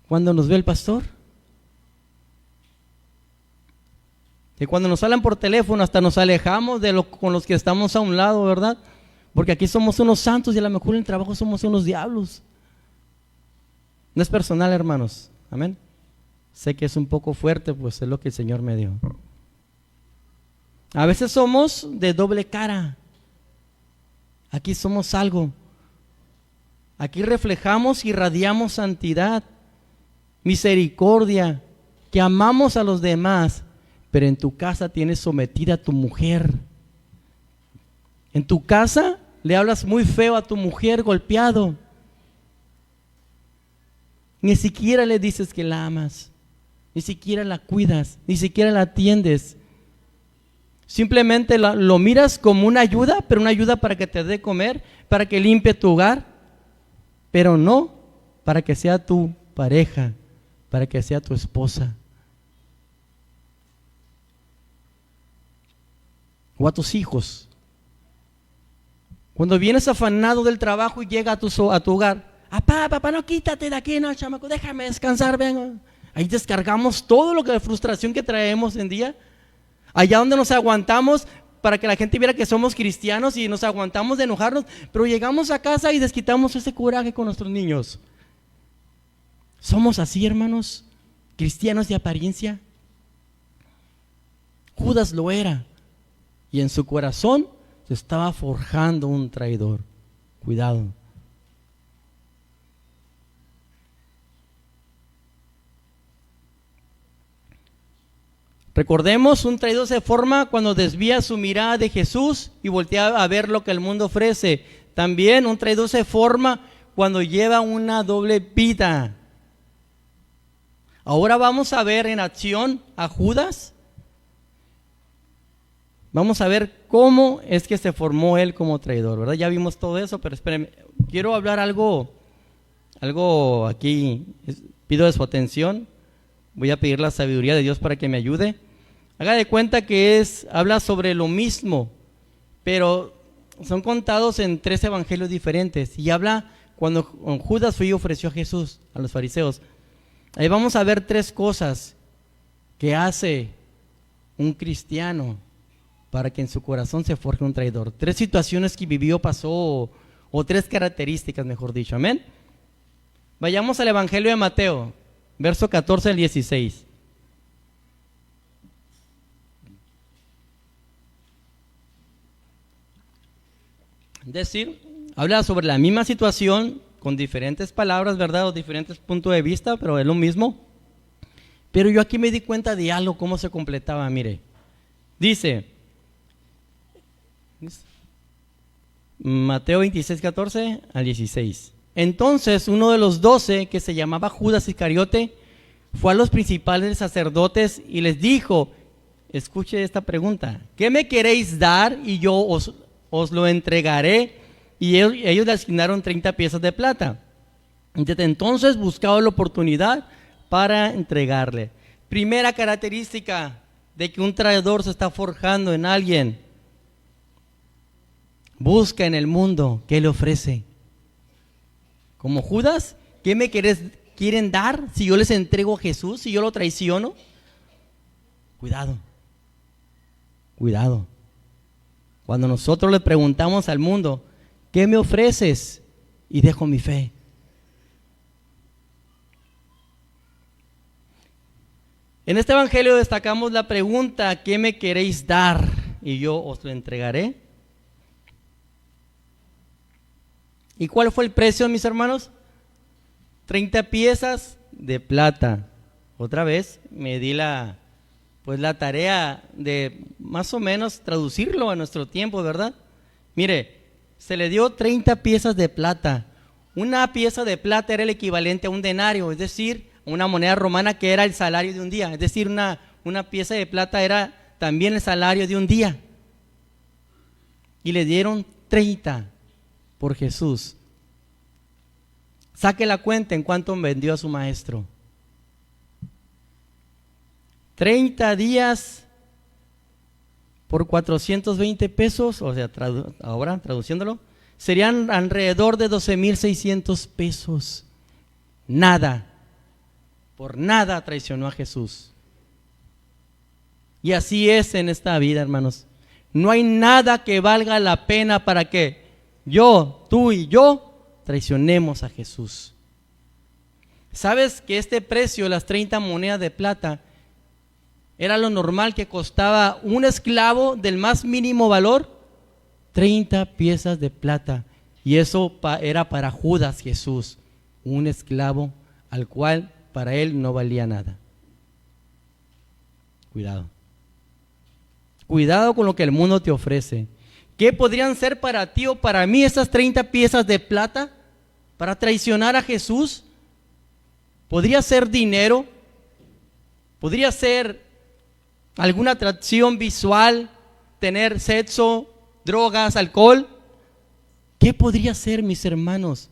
Speaker 1: cuando nos ve el pastor? Que cuando nos hablan por teléfono hasta nos alejamos con los que estamos a un lado, ¿verdad? Porque aquí somos unos santos y a lo mejor en el trabajo somos unos diablos. No es personal, hermanos. Amén. Sé que es un poco fuerte, pues es lo que el Señor me dio. A veces somos de doble cara. Aquí somos algo. Aquí reflejamos y irradiamos santidad, misericordia, que amamos a los demás, pero en tu casa tienes sometida a tu mujer. En tu casa le hablas muy feo a tu mujer, golpeado. Ni siquiera le dices que la amas, ni siquiera la cuidas, ni siquiera la atiendes. Simplemente lo miras como una ayuda, pero una ayuda para que te dé comer, para que limpie tu hogar, pero no para que sea tu pareja, para que sea tu esposa. O a tus hijos. Cuando vienes afanado del trabajo y llega a tu hogar, papá, no, quítate de aquí, no, chamaco, déjame descansar, ven. Ahí descargamos todo lo que la frustración que traemos en día. Allá donde nos aguantamos para que la gente viera que somos cristianos y nos aguantamos de enojarnos, pero llegamos a casa y desquitamos ese coraje con nuestros niños. ¿Somos así, hermanos? ¿Cristianos de apariencia? Judas lo era. Y en su corazón se estaba forjando un traidor. Cuidado. Recordemos, un traidor se forma cuando desvía su mirada de Jesús y voltea a ver lo que el mundo ofrece. También un traidor se forma cuando lleva una doble vida. Ahora vamos a ver en acción a Judas. Vamos a ver cómo es que se formó él como traidor, ¿verdad? Ya vimos todo eso, pero espérenme, quiero hablar algo aquí, pido de su atención. Voy a pedir la sabiduría de Dios para que me ayude. Haga de cuenta que habla sobre lo mismo, pero son contados en 3 evangelios diferentes. Y habla cuando Judas fue y ofreció a Jesús a los fariseos. Ahí vamos a ver 3 cosas que hace un cristiano para que en su corazón se forje un traidor. 3 situaciones que vivió, pasó, o 3 características, mejor dicho. Amén. Vayamos al evangelio de Mateo, verso 14 al 16. Es decir, habla sobre la misma situación con diferentes palabras, ¿verdad? O diferentes puntos de vista, pero es lo mismo. Pero yo aquí me di cuenta de algo, cómo se completaba. Mire, dice Mateo 26, 14 al 16. Entonces uno de los 12, que se llamaba Judas Iscariote, fue a los principales sacerdotes y les dijo, escuche esta pregunta, ¿qué me queréis dar y yo os lo entregaré? Y ellos le asignaron 30 piezas de plata. Desde entonces buscaba la oportunidad para entregarle. Primera característica de que un traidor se está forjando en alguien. Busca en el mundo qué le ofrece. Como Judas, ¿qué me quieren dar si yo les entrego a Jesús, si yo lo traiciono? Cuidado, cuidado. Cuando nosotros le preguntamos al mundo, ¿qué me ofreces? Y dejo mi fe. En este evangelio destacamos la pregunta, ¿qué me queréis dar? Y yo os lo entregaré. ¿Y cuál fue el precio, mis hermanos? 30 piezas de plata. Otra vez me di la tarea de más o menos traducirlo a nuestro tiempo, ¿verdad? Mire, se le dio 30 piezas de plata. Una pieza de plata era el equivalente a un denario, es decir, una moneda romana que era el salario de un día. Es decir, una pieza de plata era también el salario de un día. Y le dieron 30 por Jesús. Saque la cuenta en cuánto vendió a su maestro. 30 días por 420 pesos, o sea, ahora traduciéndolo, serían alrededor de 12,600 pesos. Nada, por nada traicionó a Jesús. Y así es en esta vida, hermanos. No hay nada que valga la pena para que tú y yo traicionemos a Jesús. ¿Sabes que este precio, las 30 monedas de plata, era lo normal que costaba un esclavo del más mínimo valor? 30 piezas de plata. Y eso era para Judas Jesús, un esclavo al cual para él no valía nada. Cuidado. Cuidado con lo que el mundo te ofrece. ¿Qué podrían ser para ti o para mí esas 30 piezas de plata para traicionar a Jesús? ¿Podría ser dinero? ¿Podría ser alguna atracción visual? ¿Tener sexo, drogas, alcohol? ¿Qué podría ser, mis hermanos?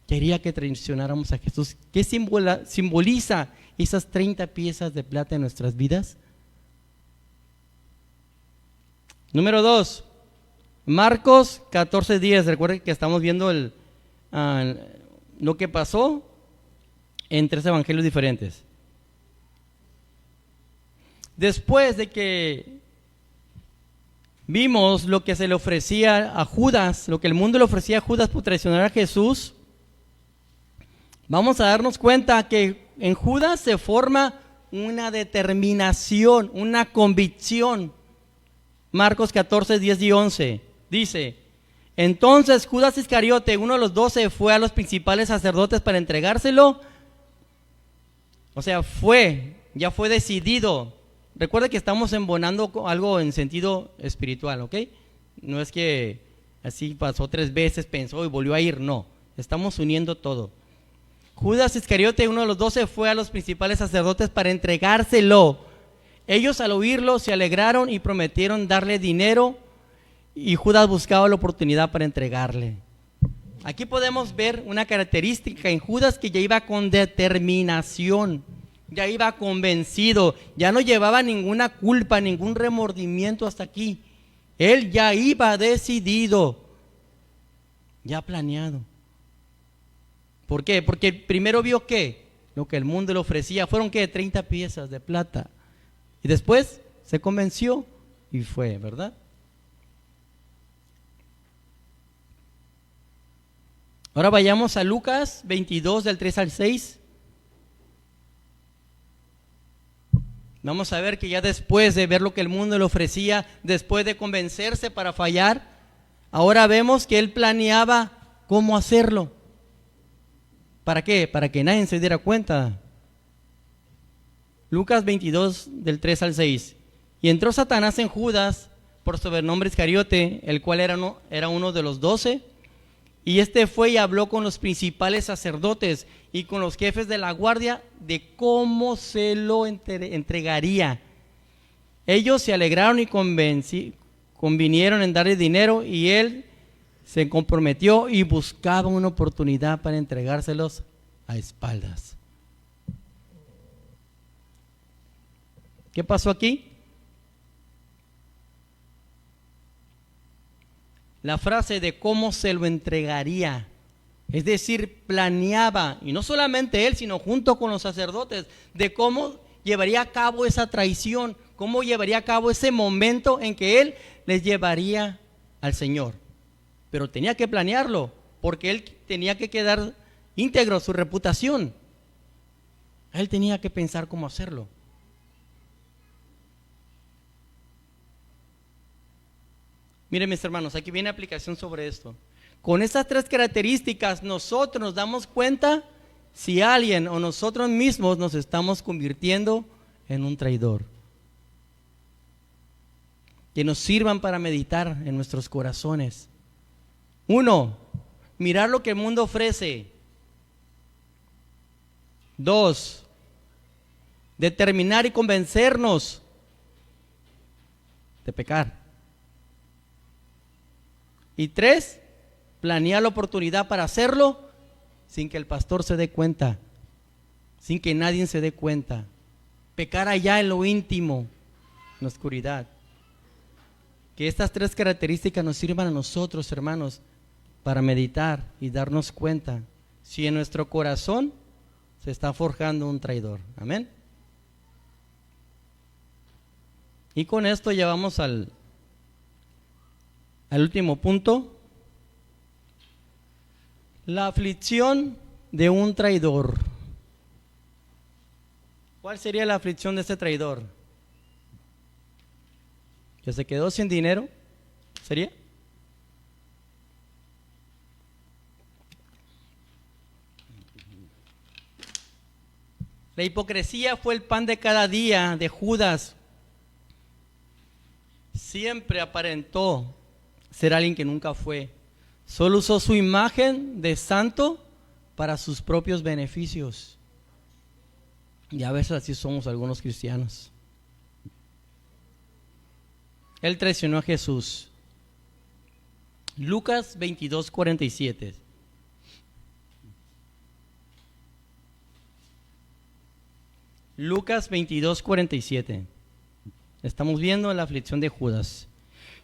Speaker 1: Quería que traicionáramos a Jesús. ¿Qué simboliza esas 30 piezas de plata en nuestras vidas? Número 2, Marcos 14:10. Recuerden que estamos viendo lo que pasó en 3 evangelios diferentes. Después de que vimos lo que se le ofrecía a Judas, lo que el mundo le ofrecía a Judas por traicionar a Jesús, vamos a darnos cuenta que en Judas se forma una determinación, una convicción. Marcos 14:10 y 11 dice: entonces Judas Iscariote, uno de los 12, fue a los principales sacerdotes para entregárselo. O sea, ya fue decidido. Recuerda que estamos embonando algo en sentido espiritual, ¿ok? No es que así pasó 3 veces, pensó y volvió a ir, no. Estamos uniendo todo. Judas Iscariote, uno de los 12, fue a los principales sacerdotes para entregárselo. Ellos al oírlo se alegraron y prometieron darle dinero, y Judas buscaba la oportunidad para entregarle. Aquí podemos ver una característica en Judas, que ya iba con determinación, ya iba convencido, ya no llevaba ninguna culpa, ningún remordimiento hasta aquí. Él ya iba decidido, ya planeado. ¿Por qué? Porque primero vio que lo que el mundo le ofrecía fueron 30 piezas de plata. Y después se convenció y fue, ¿verdad? Ahora vayamos a Lucas 22 del 3 al 6. Vamos a ver que ya después de ver lo que el mundo le ofrecía, después de convencerse para fallar, ahora vemos que él planeaba cómo hacerlo. ¿Para qué? Para que nadie se diera cuenta. Lucas 22 del 3 al 6. Y entró Satanás en Judas, por sobrenombre Iscariote, el cual era uno de los 12. Y este fue y habló con los principales sacerdotes y con los jefes de la guardia de cómo se lo entregaría. Ellos se alegraron y convinieron en darle dinero, y él se comprometió y buscaba una oportunidad para entregárselos a espaldas. ¿Qué pasó aquí? La frase de cómo se lo entregaría, es decir, planeaba, y no solamente él, sino junto con los sacerdotes, de cómo llevaría a cabo esa traición, cómo llevaría a cabo ese momento en que él les llevaría al Señor. Pero tenía que planearlo, porque él tenía que quedar íntegro, su reputación. Él tenía que pensar cómo hacerlo. Miren, mis hermanos, aquí viene aplicación sobre esto. Con estas 3 características nosotros nos damos cuenta si alguien o nosotros mismos nos estamos convirtiendo en un traidor. Que nos sirvan para meditar en nuestros corazones. 1, mirar lo que el mundo ofrece. 2, determinar y convencernos de pecar. Y 3, planear la oportunidad para hacerlo sin que el pastor se dé cuenta, sin que nadie se dé cuenta. Pecar allá en lo íntimo, en la oscuridad. Que estas tres características nos sirvan a nosotros, hermanos, para meditar y darnos cuenta si en nuestro corazón se está forjando un traidor. Amén. Y con esto ya vamos al último punto. La aflicción de un traidor. ¿Cuál sería la aflicción de este traidor? ¿Que se quedó sin dinero? ¿Sería? La hipocresía fue el pan de cada día de Judas. Siempre aparentó ser alguien que nunca fue. Solo usó su imagen de santo para sus propios beneficios. Y a veces así somos algunos cristianos. Él traicionó a Jesús. Lucas 22:47. Lucas 22:47. Estamos viendo la aflicción de Judas.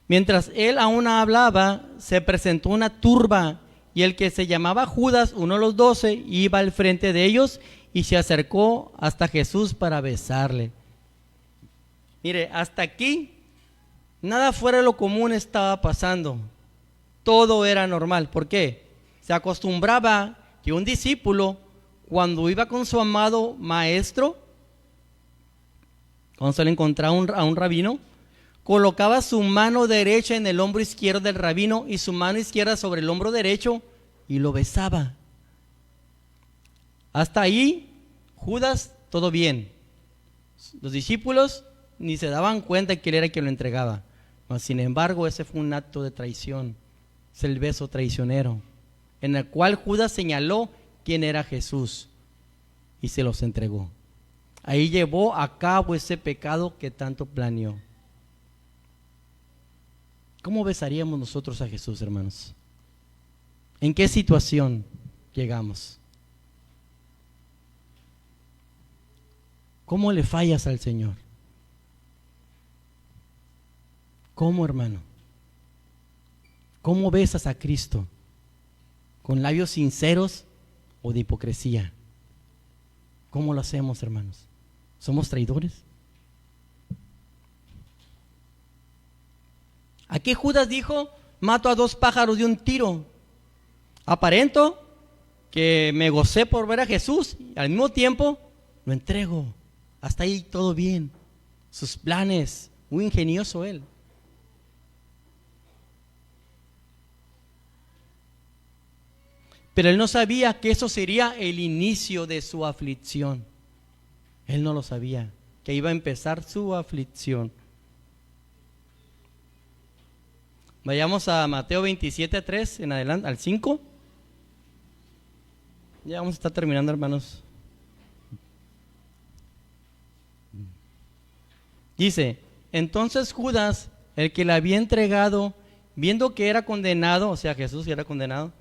Speaker 1: Mientras él aún hablaba, se presentó una turba, y el que se llamaba Judas, uno de los 12, iba al frente de ellos y se acercó hasta Jesús para besarle. Mire, hasta aquí nada fuera de lo común estaba pasando. Todo era normal. ¿Por qué? Se acostumbraba que un discípulo, cuando iba con su amado maestro, cuando se le encontraba a un rabino, colocaba su mano derecha en el hombro izquierdo del rabino y su mano izquierda sobre el hombro derecho y lo besaba. Hasta ahí, Judas, todo bien. Los discípulos ni se daban cuenta que él era quien lo entregaba. Mas, sin embargo, ese fue un acto de traición. Es el beso traicionero, en el cual Judas señaló quién era Jesús y se los entregó. Ahí llevó a cabo ese pecado que tanto planeó. ¿Cómo besaríamos nosotros a Jesús, hermanos? ¿En qué situación llegamos? ¿Cómo le fallas al Señor? ¿Cómo, hermano? ¿Cómo besas a Cristo? ¿Con labios sinceros o de hipocresía? ¿Cómo lo hacemos, hermanos? ¿Somos traidores? Aquí Judas dijo: mato a 2 pájaros de un tiro. Aparento que me gocé por ver a Jesús y al mismo tiempo lo entrego. Hasta ahí todo bien. Sus planes, muy ingenioso él. Pero él no sabía que eso sería el inicio de su aflicción. Él no lo sabía, que iba a empezar su aflicción. Vayamos a Mateo 27:3 en adelante, al 5. Ya vamos a estar terminando, hermanos. Dice: entonces Judas, el que le había entregado, viendo que era condenado, o sea, Jesús era condenado,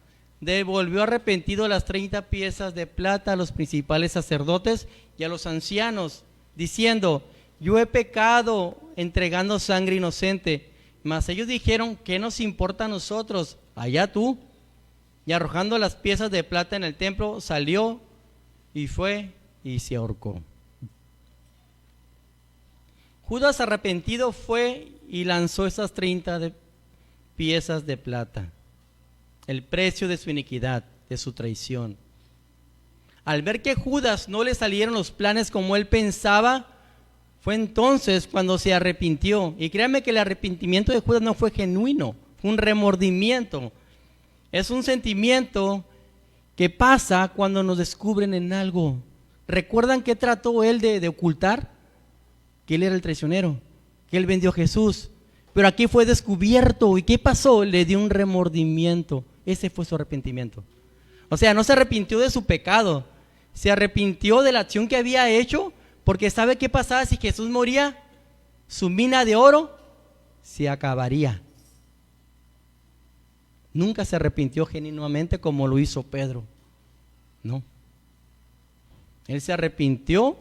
Speaker 1: devolvió arrepentido las 30 piezas de plata a los principales sacerdotes y a los ancianos, diciendo: yo he pecado entregando sangre inocente. Mas ellos dijeron: ¿qué nos importa a nosotros? Allá tú. Y arrojando las piezas de plata en el templo, salió y fue y se ahorcó. Judas, arrepentido, fue y lanzó esas 30 piezas de plata, el precio de su iniquidad, de su traición. Al ver que Judas no le salieron los planes como él pensaba, fue entonces cuando se arrepintió. Y créanme que el arrepentimiento de Judas no fue genuino, fue un remordimiento. Es un sentimiento que pasa cuando nos descubren en algo. ¿Recuerdan qué trató él de ocultar? Que él era el traicionero, que él vendió a Jesús. Pero aquí fue descubierto. ¿Y qué pasó? Le dio un remordimiento. Ese fue su arrepentimiento. O sea, no se arrepintió de su pecado, se arrepintió de la acción que había hecho, porque sabe qué pasaba si Jesús moría. Su mina de oro se acabaría. Nunca se arrepintió genuinamente como lo hizo Pedro. No. Él se arrepintió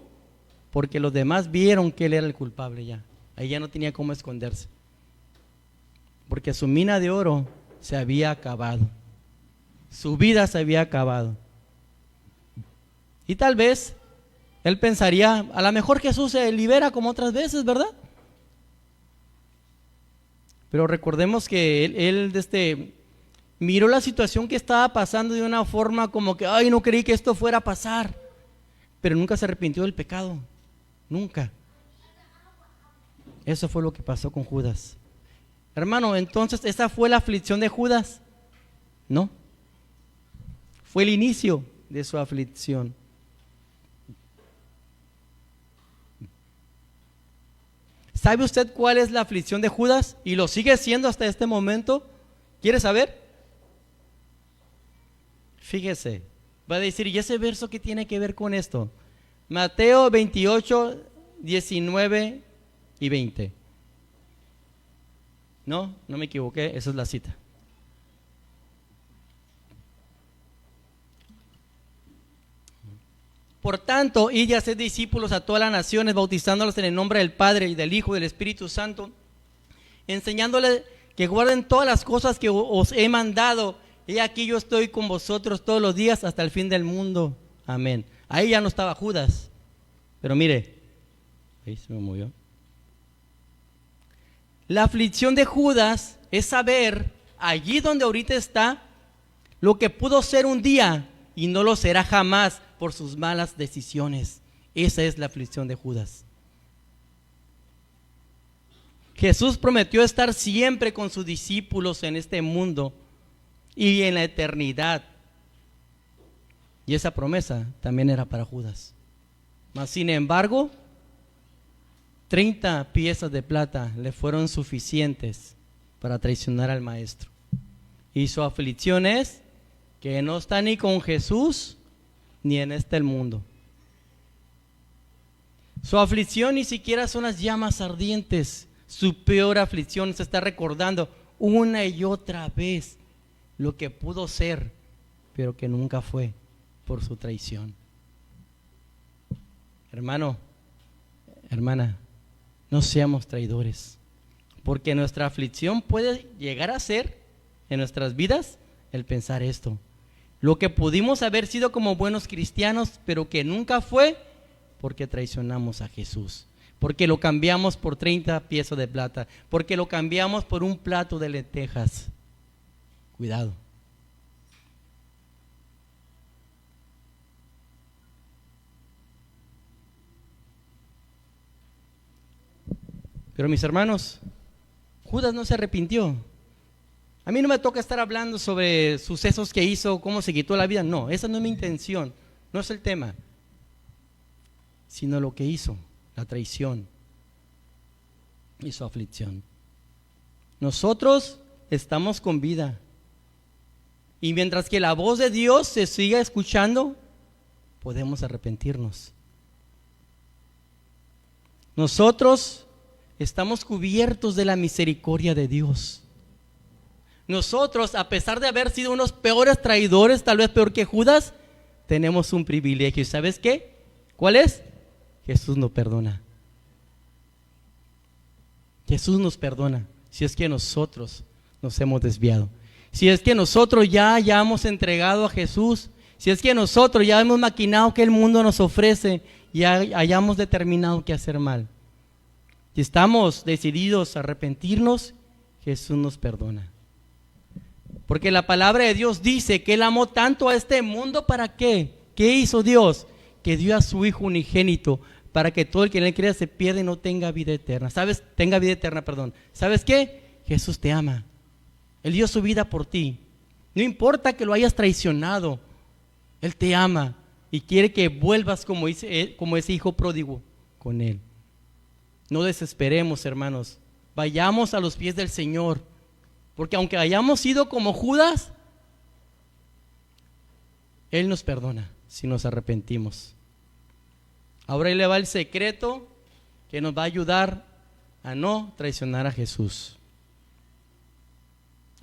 Speaker 1: porque los demás vieron que él era el culpable ya. Ahí ya no tenía cómo esconderse. Porque su mina de oro se había acabado. Su vida se había acabado. Y tal vez él pensaría, a lo mejor Jesús se libera como otras veces, ¿verdad? Pero recordemos que él miró la situación que estaba pasando de una forma como que, ay, no creí que esto fuera a pasar. Pero nunca se arrepintió del pecado. Nunca. Eso fue lo que pasó con Judas. Hermano, entonces, ¿esa fue la aflicción de Judas? No. Fue el inicio de su aflicción. ¿Sabe usted cuál es la aflicción de Judas? Y lo sigue siendo hasta este momento. ¿Quiere saber? Fíjese, va a decir, ¿y ese verso qué tiene que ver con esto? Mateo 28, 19 y 20. No me equivoqué, esa es la cita. Por tanto, id y haced discípulos a todas las naciones, bautizándolos en el nombre del Padre y del Hijo y del Espíritu Santo, enseñándoles que guarden todas las cosas que os he mandado. He aquí yo estoy con vosotros todos los días hasta el fin del mundo. Amén. Ahí ya no estaba Judas. Pero mire, ahí se me movió. La aflicción de Judas es saber, allí donde ahorita está, lo que pudo ser un día y no lo será jamás por sus malas decisiones. Esa es la aflicción de Judas. Jesús prometió estar siempre con sus discípulos en este mundo y en la eternidad. Y esa promesa también era para Judas. Mas sin embargo, 30 piezas de plata le fueron suficientes para traicionar al maestro. Y su aflicción es que no está ni con Jesús ni en este mundo. Su aflicción ni siquiera son las llamas ardientes. Su peor aflicción se está recordando una y otra vez lo que pudo ser, pero que nunca fue por su traición. Hermano, hermana, no seamos traidores, porque nuestra aflicción puede llegar a ser en nuestras vidas el pensar esto. Lo que pudimos haber sido como buenos cristianos, pero que nunca fue, porque traicionamos a Jesús, porque lo cambiamos por 30 piezas de plata, porque lo cambiamos por un plato de lentejas. Cuidado. Pero mis hermanos, Judas no se arrepintió. A mí no me toca estar hablando sobre sucesos que hizo, cómo se quitó la vida. No, esa no es mi intención, no es el tema, sino lo que hizo, la traición y su aflicción. Nosotros estamos con vida, y mientras que la voz de Dios se siga escuchando, podemos arrepentirnos. Nosotros estamos cubiertos de la misericordia de Dios. Nosotros, a pesar de haber sido unos peores traidores, tal vez peor que Judas, tenemos un privilegio. ¿Y sabes qué? ¿Cuál es? Jesús nos perdona. Jesús nos perdona si es que nosotros nos hemos desviado. Si es que nosotros ya hemos entregado a Jesús, si es que nosotros ya hemos maquinado que el mundo nos ofrece y hayamos determinado qué hacer mal. Si estamos decididos a arrepentirnos, Jesús nos perdona. Porque la palabra de Dios dice que Él amó tanto a este mundo. ¿Para qué? ¿Qué hizo Dios? Que dio a su Hijo unigénito para que todo el que en Él crea se pierda y no tenga vida eterna. ¿Sabes? Tenga vida eterna, perdón. ¿Sabes qué? Jesús te ama. Él dio su vida por ti. No importa que lo hayas traicionado, Él te ama y quiere que vuelvas como ese hijo pródigo con Él. No desesperemos, hermanos. Vayamos a los pies del Señor. Porque aunque hayamos sido como Judas, Él nos perdona si nos arrepentimos. Ahora ahí le va el secreto que nos va a ayudar a no traicionar a Jesús.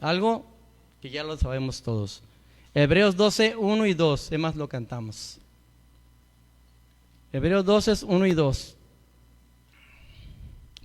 Speaker 1: Algo que ya lo sabemos todos. Hebreos 12, 1 y 2. Además lo cantamos. Hebreos 12, 1 y 2.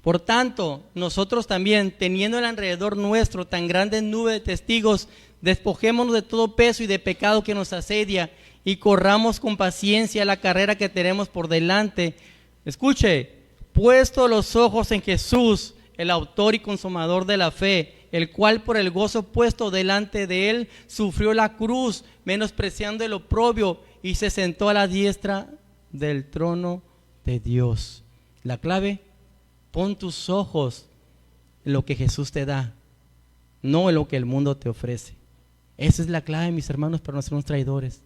Speaker 1: Por tanto, nosotros también, teniendo alrededor nuestro tan grande nube de testigos, despojémonos de todo peso y de pecado que nos asedia y corramos con paciencia la carrera que tenemos por delante. Escuche, puesto los ojos en Jesús, el autor y consumador de la fe, el cual por el gozo puesto delante de él sufrió la cruz, menospreciando el oprobio, y se sentó a la diestra del trono de Dios. La clave: pon tus ojos en lo que Jesús te da, no en lo que el mundo te ofrece. Esa es la clave, mis hermanos, para no ser unos traidores.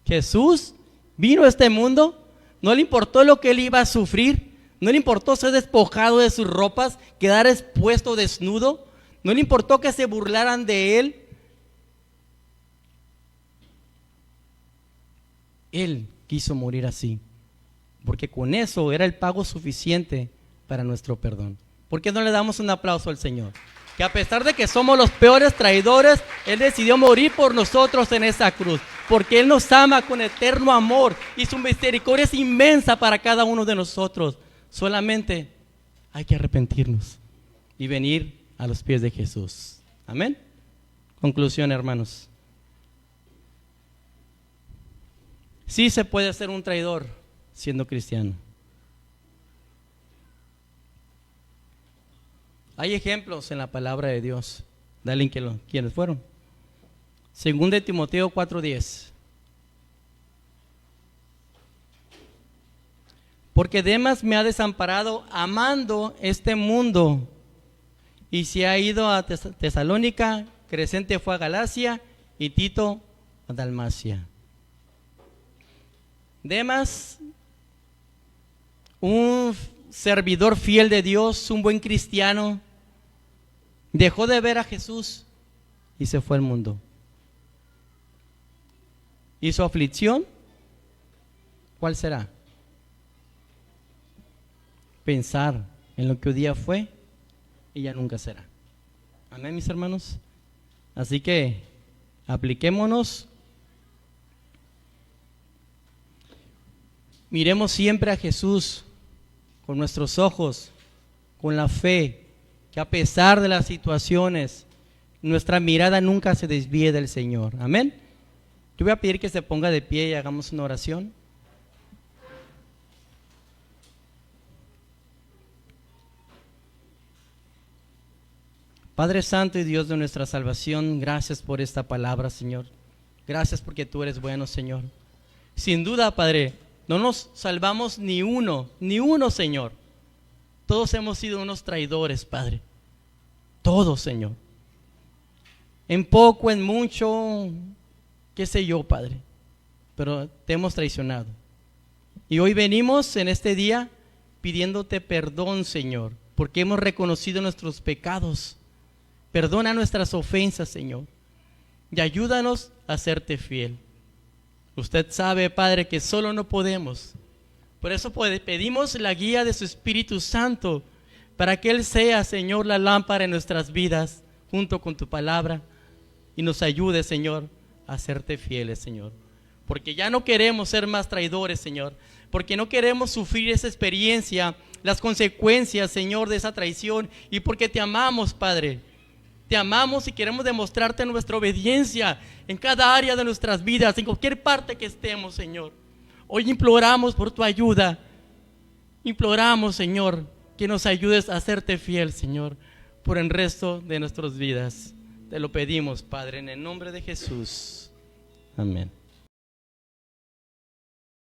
Speaker 1: Jesús vino a este mundo, no le importó lo que él iba a sufrir, no le importó ser despojado de sus ropas, quedar expuesto desnudo, no le importó que se burlaran de él. Él quiso morir así, porque con eso era el pago suficiente para nuestro perdón. ¿Por qué no le damos un aplauso al Señor? Que a pesar de que somos los peores traidores, Él decidió morir por nosotros en esa cruz, porque Él nos ama con eterno amor y su misericordia es inmensa para cada uno de nosotros. Solamente hay que arrepentirnos y venir a los pies de Jesús. Amén. Conclusión, hermanos. Sí se puede ser un traidor siendo cristiano. Hay ejemplos en la palabra de Dios. Dale ¿quiénes fueron? Según de Timoteo 4:10. Porque Demas me ha desamparado amando este mundo, y se ha ido a Tesalónica, Crescente fue a Galacia y Tito a Dalmacia. Demas, un servidor fiel de Dios, un buen cristiano, dejó de ver a Jesús y se fue al mundo. ¿Y su aflicción? ¿Cuál será? Pensar en lo que un día fue y ya nunca será. Amén, mis hermanos. Así que apliquémonos. Miremos siempre a Jesús con nuestros ojos, con la fe, que a pesar de las situaciones, nuestra mirada nunca se desvíe del Señor. Amén. Yo voy a pedir que se ponga de pie y hagamos una oración. Padre Santo y Dios de nuestra salvación, gracias por esta palabra, Señor. Gracias porque tú eres bueno, Señor. Sin duda, Padre, no nos salvamos ni uno, Señor. Todos hemos sido unos traidores, Padre. Todos, Señor. En poco, en mucho, qué sé yo, Padre. Pero te hemos traicionado. Y hoy venimos en este día pidiéndote perdón, Señor, porque hemos reconocido nuestros pecados. Perdona nuestras ofensas, Señor, y ayúdanos a serte fiel. Usted sabe, Padre, que solo no podemos. Por eso pedimos la guía de su Espíritu Santo, para que Él sea, Señor, la lámpara en nuestras vidas, junto con tu palabra, y nos ayude, Señor, a serte fieles, Señor. Porque ya no queremos ser más traidores, Señor, porque no queremos sufrir esa experiencia, las consecuencias, Señor, de esa traición, y porque te amamos, Padre. Te amamos y queremos demostrarte nuestra obediencia en cada área de nuestras vidas, en cualquier parte que estemos, Señor. Hoy imploramos por tu ayuda. Imploramos, Señor, que nos ayudes a serte fiel, Señor, por el resto de nuestras vidas. Te lo pedimos, Padre, en el nombre de Jesús. Amén.